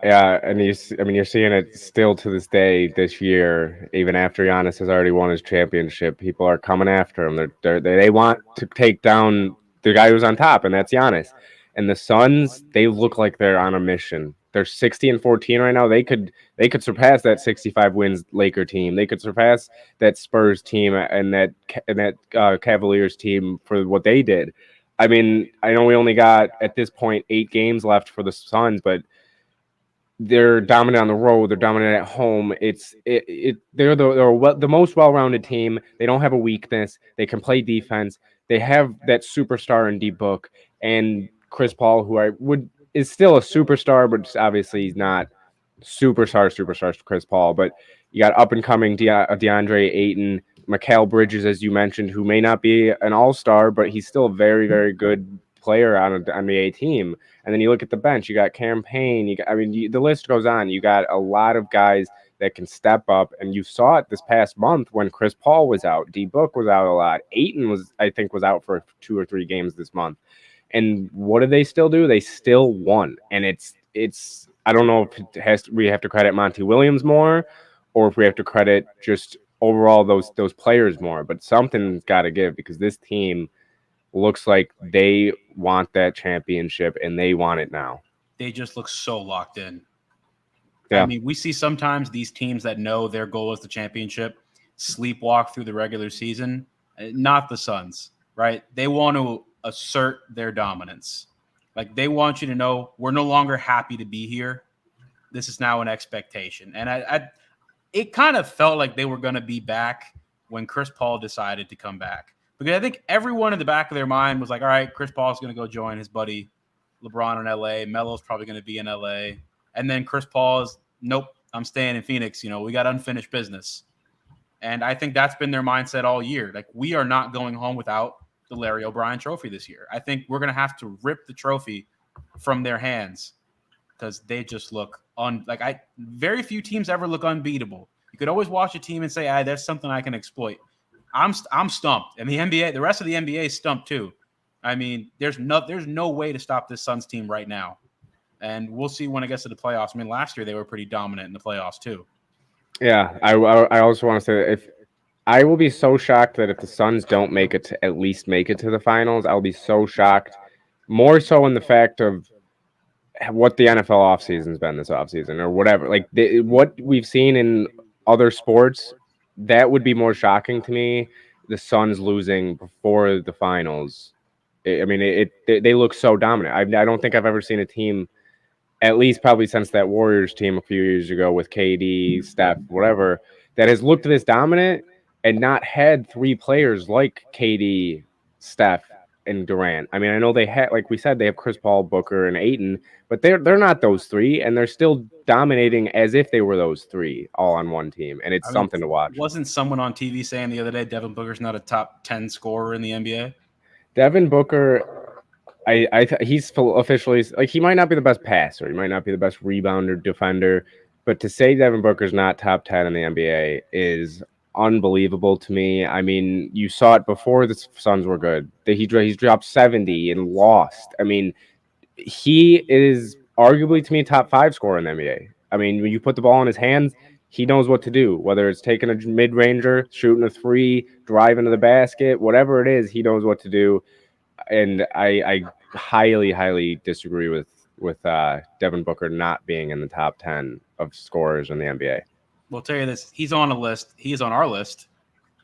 and you're seeing it still to this day this year. Even after Giannis has already won his championship, people are coming after him. They want to take down the guy who's on top, and that's Giannis. And the Suns, they look like they're on a mission. They're 60-14 right now. They could surpass that 65 wins Laker team. They could surpass that Spurs team and that Cavaliers team for what they did. I mean, I know we only got at this point 8 games left for the Suns, but they're dominant on the road. They're dominant at home. They're the most well-rounded team. They don't have a weakness. They can play defense. They have that superstar in D-Book and Chris Paul, who is still a superstar, but obviously he's not superstar Chris Paul. But you got up-and-coming DeAndre Ayton, Mikal Bridges, as you mentioned, who may not be an all-star, but he's still a very, very good player on an NBA team. And then you look at the bench, you got Cameron Payne. The list goes on. You got a lot of guys that can step up, and you saw it this past month when Chris Paul was out. D-Book was out a lot. Ayton was out for 2 or 3 games this month. And what did they still do? They still won. And it's I don't know if we have to credit Monty Williams more, or if we have to credit just overall those players more. But something's got to give, because this team looks like they want that championship and they want it now. They just look so locked in. Yeah. I mean, we see sometimes these teams that know their goal is the championship sleepwalk through the regular season. Not the Suns, right? They want to assert their dominance. Like, they want you to know we're no longer happy to be here. This is now an expectation. And it kind of felt like they were going to be back when Chris Paul decided to come back. Because I think everyone in the back of their mind was like, all right, Chris Paul's going to go join his buddy LeBron in LA. Melo's probably going to be in LA. And then Chris Paul is, nope, I'm staying in Phoenix. We got unfinished business. And I think that's been their mindset all year. Like, we are not going home without the Larry O'Brien trophy this year. I think we're going to have to rip the trophy from their hands, because they just look very few teams ever look unbeatable. You could always watch a team and say, that's something I can exploit. I'm stumped. And the NBA, the rest of the NBA is stumped too. I mean, there's no way to stop this Suns team right now. And we'll see when it gets to the playoffs. I mean, last year they were pretty dominant in the playoffs too. Yeah, I also want to say that I will be so shocked that if the Suns don't make it to at least make it to the finals, I'll be so shocked. More so in the fact of what the NFL offseason's been this offseason or whatever. Like, what we've seen in other sports, that would be more shocking to me. The Suns losing before the finals. I mean, they look so dominant. I don't think I've ever seen a team, at least probably since that Warriors team a few years ago with KD, Steph, whatever, that has looked this dominant and not had three players like KD, Steph, and Durant. I mean, I know they had, like we said, they have Chris Paul, Booker, and Ayton, but they're not those three, and they're still dominating as if they were those three all on one team, and it's something to watch. Wasn't someone on TV saying the other day Devin Booker's not a top 10 scorer in the NBA? Devin Booker, he's officially, like, he might not be the best passer, he might not be the best rebounder, defender, but to say Devin Booker's not top 10 in the NBA is unbelievable to me. I mean, you saw it before the Suns were good. He's dropped 70 and lost. I mean, he is arguably, to me, top 5 scorer in the NBA. I mean, when you put the ball in his hands, he knows what to do, whether it's taking a mid-ranger, shooting a three, driving to the basket, whatever it is, he knows what to do. And I highly, highly disagree with Devin Booker not being in the top 10 of scorers in the NBA. We'll tell you this. He's on a list. He is on our list.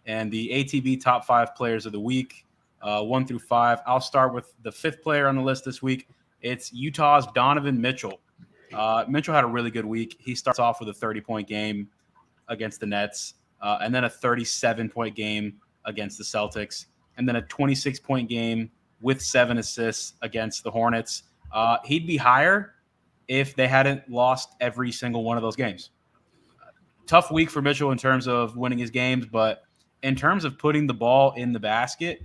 And the ATB top 5 players of the week, 1 through 5. I'll start with the 5th player on the list this week. It's Utah's Donovan Mitchell. Mitchell had a really good week. He starts off with a 30-point game against the Nets, and then a 37-point game against the Celtics, and then a 26-point game with 7 assists against the Hornets. He'd be higher if they hadn't lost every single one of those games. Tough week for Mitchell in terms of winning his games, but in terms of putting the ball in the basket,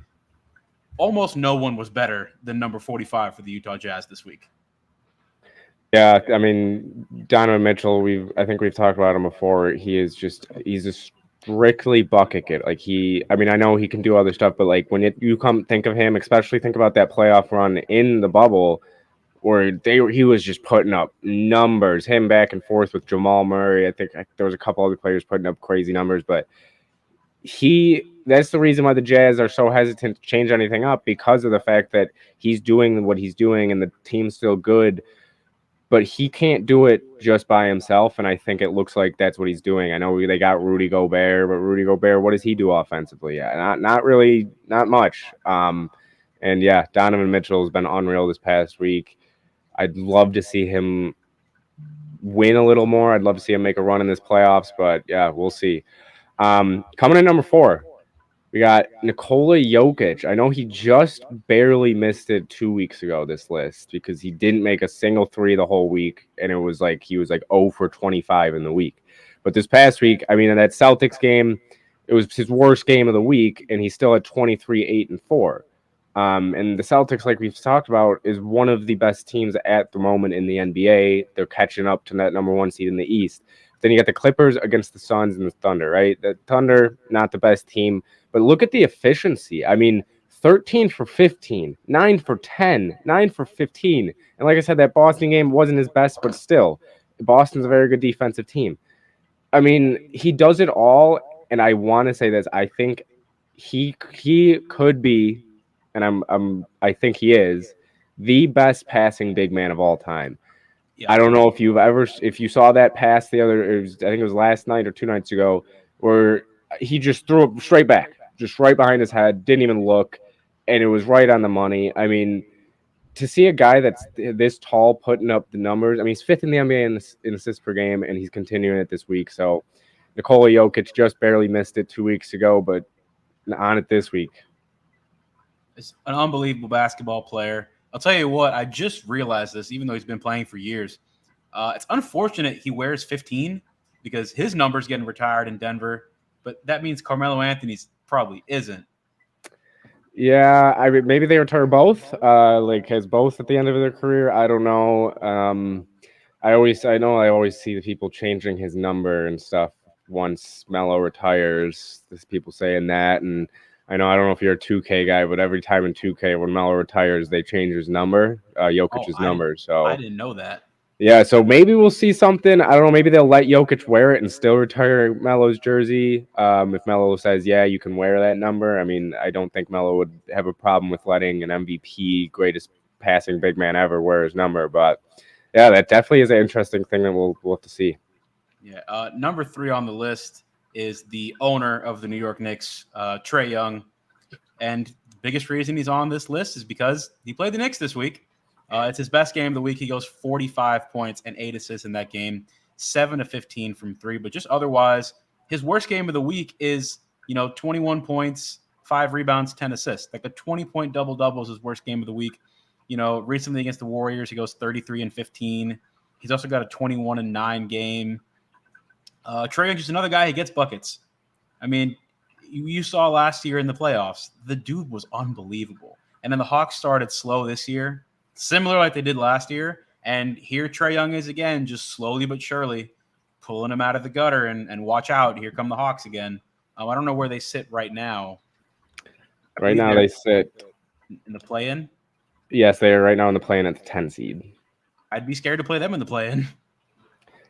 almost no one was better than number 45 for the Utah Jazz this week. Yeah, I mean, Donovan Mitchell, I think we've talked about him before. He's a strictly bucket getter. Like, I mean, I know he can do other stuff, but like when you come think of him, especially think about that playoff run in the bubble where he was just putting up numbers, him back and forth with Jamal Murray. I think there was a couple other players putting up crazy numbers, but that's the reason why the Jazz are so hesitant to change anything up, because of the fact that he's doing what he's doing and the team's still good, but he can't do it just by himself. And I think it looks like that's what he's doing. I know they got Rudy Gobert, but Rudy Gobert, what does he do offensively? Yeah, not really, not much. And yeah, Donovan Mitchell has been unreal this past week. I'd love to see him win a little more. I'd love to see him make a run in this playoffs, but yeah, we'll see. Coming in number 4, we got Nicola Yokic. I know he just barely missed it 2 weeks ago, this list, because he didn't make a single three the whole week, and it was like he was like 0 for 25 in the week. But this past week, I mean, in that Celtics game, it was his worst game of the week, and he still had 23, 8, and 4. And the Celtics, like we've talked about, is one of the best teams at the moment in the NBA. They're catching up to that number 1 seed in the East. Then you got the Clippers against the Suns and the Thunder, right? The Thunder, not the best team, but look at the efficiency. I mean, 13 for 15, 9 for 10, 9 for 15. And like I said, that Boston game wasn't his best, but still, Boston's a very good defensive team. I mean, he does it all, and I want to say this. I think he could be, and I think he is the best passing big man of all time. Yeah. I don't know if you saw that pass I think it was last night or 2 nights ago, where he just threw it straight back, just right behind his head, didn't even look, and it was right on the money. I mean, to see a guy that's this tall putting up the numbers, I mean, he's fifth in the NBA in assists per game, and he's continuing it this week. So Nicola Yokic just barely missed it 2 weeks ago, but on it this week. It's an unbelievable basketball player. I'll tell you what, I just realized this, even though he's been playing for years. It's unfortunate he wears 15 because his number's getting retired in Denver, but that means Carmelo Anthony's probably isn't. Yeah, I mean, maybe they retire both, as both at the end of their career. I don't know. I always see the people changing his number and stuff once Melo retires. There's people saying that, and I don't know if you're a 2K guy, but every time in 2K when Melo retires, they change his number, Jokic's number. So I didn't know that. Yeah, so maybe we'll see something. I don't know. Maybe they'll let Jokic wear it and still retire Melo's jersey. If Melo says, yeah, you can wear that number. I mean, I don't think Melo would have a problem with letting an MVP, greatest passing big man ever, wear his number. But, yeah, that definitely is an interesting thing that we'll have to see. Yeah, number 3 on the list is the owner of the New York Knicks, Trey Young. And the biggest reason he's on this list is because he played the Knicks this week. It's his best game of the week. He goes 45 points and 8 assists in that game, 7 of 15 from 3. But just otherwise, his worst game of the week is, 21 points, 5 rebounds, 10 assists. Like a 20-point double-double is his worst game of the week. Recently against the Warriors, he goes 33 and 15. He's also got a 21 and 9 game. Trey Young is another guy who gets buckets. I mean, you saw last year in the playoffs, the dude was unbelievable. And then the Hawks started slow this year, similar like they did last year. And here Trey Young is again, just slowly but surely pulling him out of the gutter. And watch out, here come the Hawks again. I don't know where they sit right now. Right now they sit in the play-in. Yes, they are right now in the play-in at the 10 seed. I'd be scared to play them in the play-in.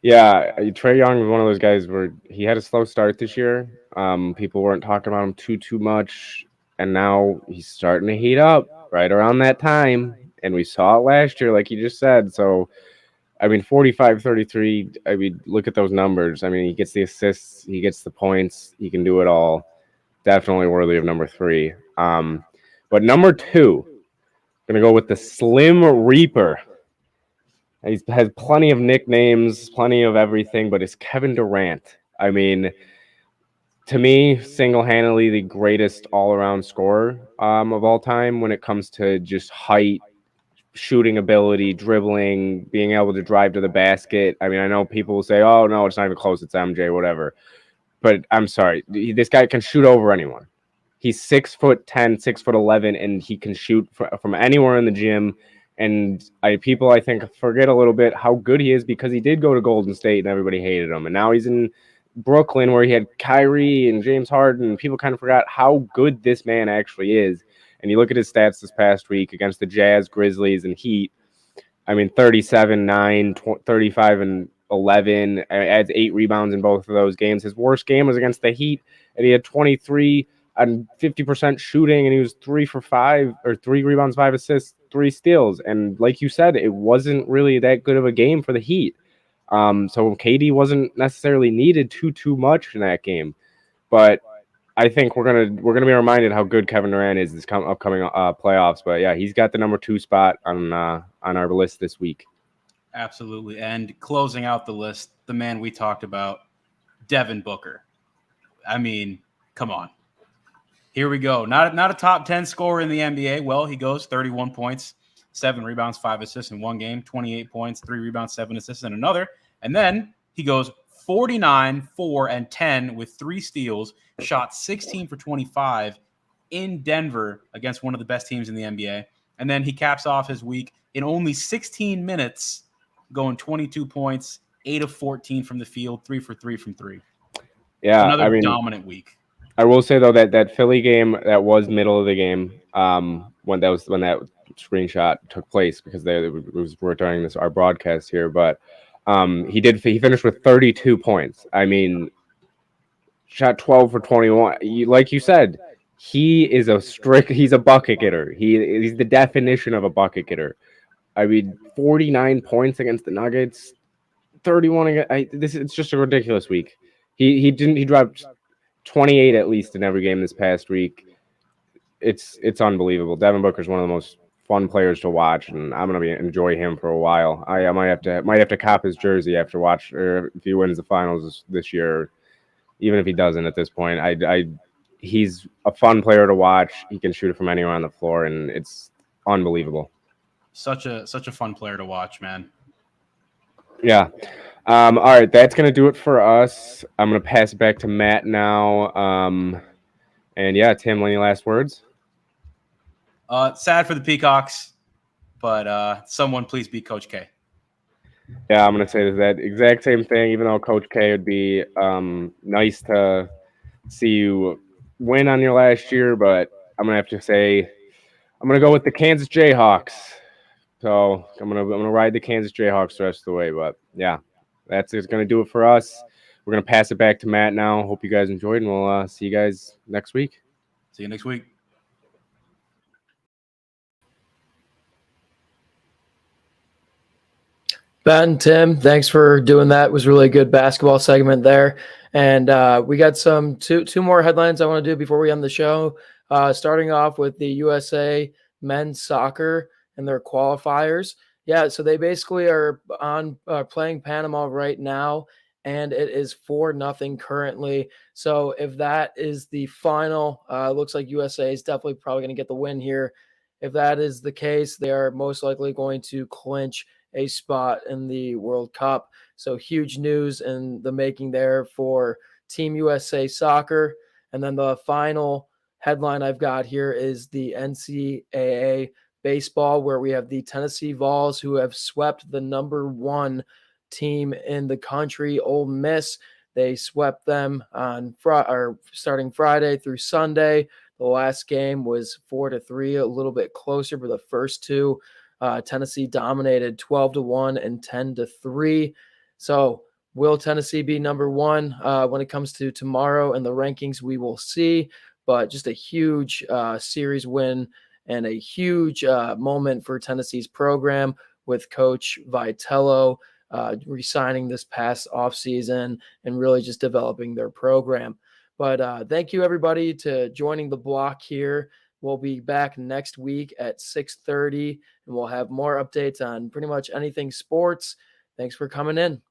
Yeah, Trey Young was one of those guys where he had a slow start this year. People weren't talking about him too much, and now he's starting to heat up right around that time. And we saw it last year, like you just said. So, 45-33, look at those numbers. He gets the assists, he gets the points, he can do it all. Definitely worthy of number 3. But number 2, going to go with the Slim Reaper. He has plenty of nicknames, plenty of everything, but it's Kevin Durant. To me, single-handedly the greatest all-around scorer of all time when it comes to just height, shooting ability, dribbling, being able to drive to the basket. I know people will say, oh, no, it's not even close, it's MJ, whatever. But I'm sorry, this guy can shoot over anyone. He's 6'10", 6'11", and he can shoot from anywhere in the gym. And people, I think, forget a little bit how good he is because he did go to Golden State and everybody hated him. And now he's in Brooklyn where he had Kyrie and James Harden. People kind of forgot how good this man actually is. And you look at his stats this past week against the Jazz, Grizzlies, and Heat. 37-9, 35 and 11. Adds 8 rebounds in both of those games. His worst game was against the Heat, and he had 23 and 50% shooting, and he was 3 for 5, or 3 rebounds, 5 assists, 3 steals. And like you said, it wasn't really that good of a game for the Heat. So KD wasn't necessarily needed too much in that game. But I think we're gonna be reminded how good Kevin Durant is this upcoming playoffs. But yeah, he's got the number 2 spot on our list this week. Absolutely. And closing out the list, the man we talked about, Devin Booker. Come on. Here we go. Not a top 10 scorer in the NBA. Well, he goes 31 points, 7 rebounds, 5 assists in one game, 28 points, 3 rebounds, 7 assists in another. And then he goes 49, 4, and 10 with 3 steals, shot 16 for 25 in Denver against one of the best teams in the NBA. And then he caps off his week in only 16 minutes, going 22 points, 8 of 14 from the field, 3 for 3 from 3. Yeah, Another dominant week. I will say though that Philly game, that was middle of the game, when that screenshot took place, because we're during our broadcast here, but he finished with 32 points. I mean, shot 12 for 21. Like you said, he's a bucket getter. He's the definition of a bucket getter. I mean, 49 points against the Nuggets, 31 against. It's just a ridiculous week. He dropped 28 at least in every game this past week. It's unbelievable. Devin Booker is one of the most fun players to watch, and I'm gonna enjoy him for a while. I might have to cop his jersey after or if he wins the finals this year, even if he doesn't at this point. He's a fun player to watch. He can shoot it from anywhere on the floor, and it's unbelievable. Such a fun player to watch, man. Yeah. All right, that's gonna do it for us. I'm gonna pass it back to Matt now. And yeah, Tim, any last words? Sad for the Peacocks, but someone please beat Coach K. Yeah, I'm gonna say that exact same thing. Even though Coach K would be nice to see you win on your last year, but I'm gonna have to say I'm gonna go with the Kansas Jayhawks. So I'm gonna ride the Kansas Jayhawks the rest of the way. But yeah, that's gonna do it for us. We're gonna pass it back to Matt now. Hope you guys enjoyed, and we'll see you guys next week. See you next week. Ben, Tim, thanks for doing that. It was really a good basketball segment there. And we got two more headlines I want to do before we end the show. Starting off with the USA men's soccer and their qualifiers. Yeah, so they basically are on playing Panama right now, and it is 4-0 currently. So if that is the final, looks like USA is definitely probably going to get the win here. If that is the case, they are most likely going to clinch a spot in the World Cup. So huge news in the making there for Team USA soccer. And then the final headline I've got here is the Ncaa Baseball, where we have the Tennessee Vols, who have swept the number 1 team in the country, Ole Miss. They swept them on starting Friday through Sunday. The last game was 4-3, a little bit closer, but the first two, Tennessee dominated 12-1 and 10-3. So will Tennessee be number 1 when it comes to tomorrow in the rankings? We will see, but just a huge series win and a huge moment for Tennessee's program with Coach Vitello re-signing this past offseason and really just developing their program. But thank you, everybody, to joining the block here. We'll be back next week at 6:30, and we'll have more updates on pretty much anything sports. Thanks for coming in.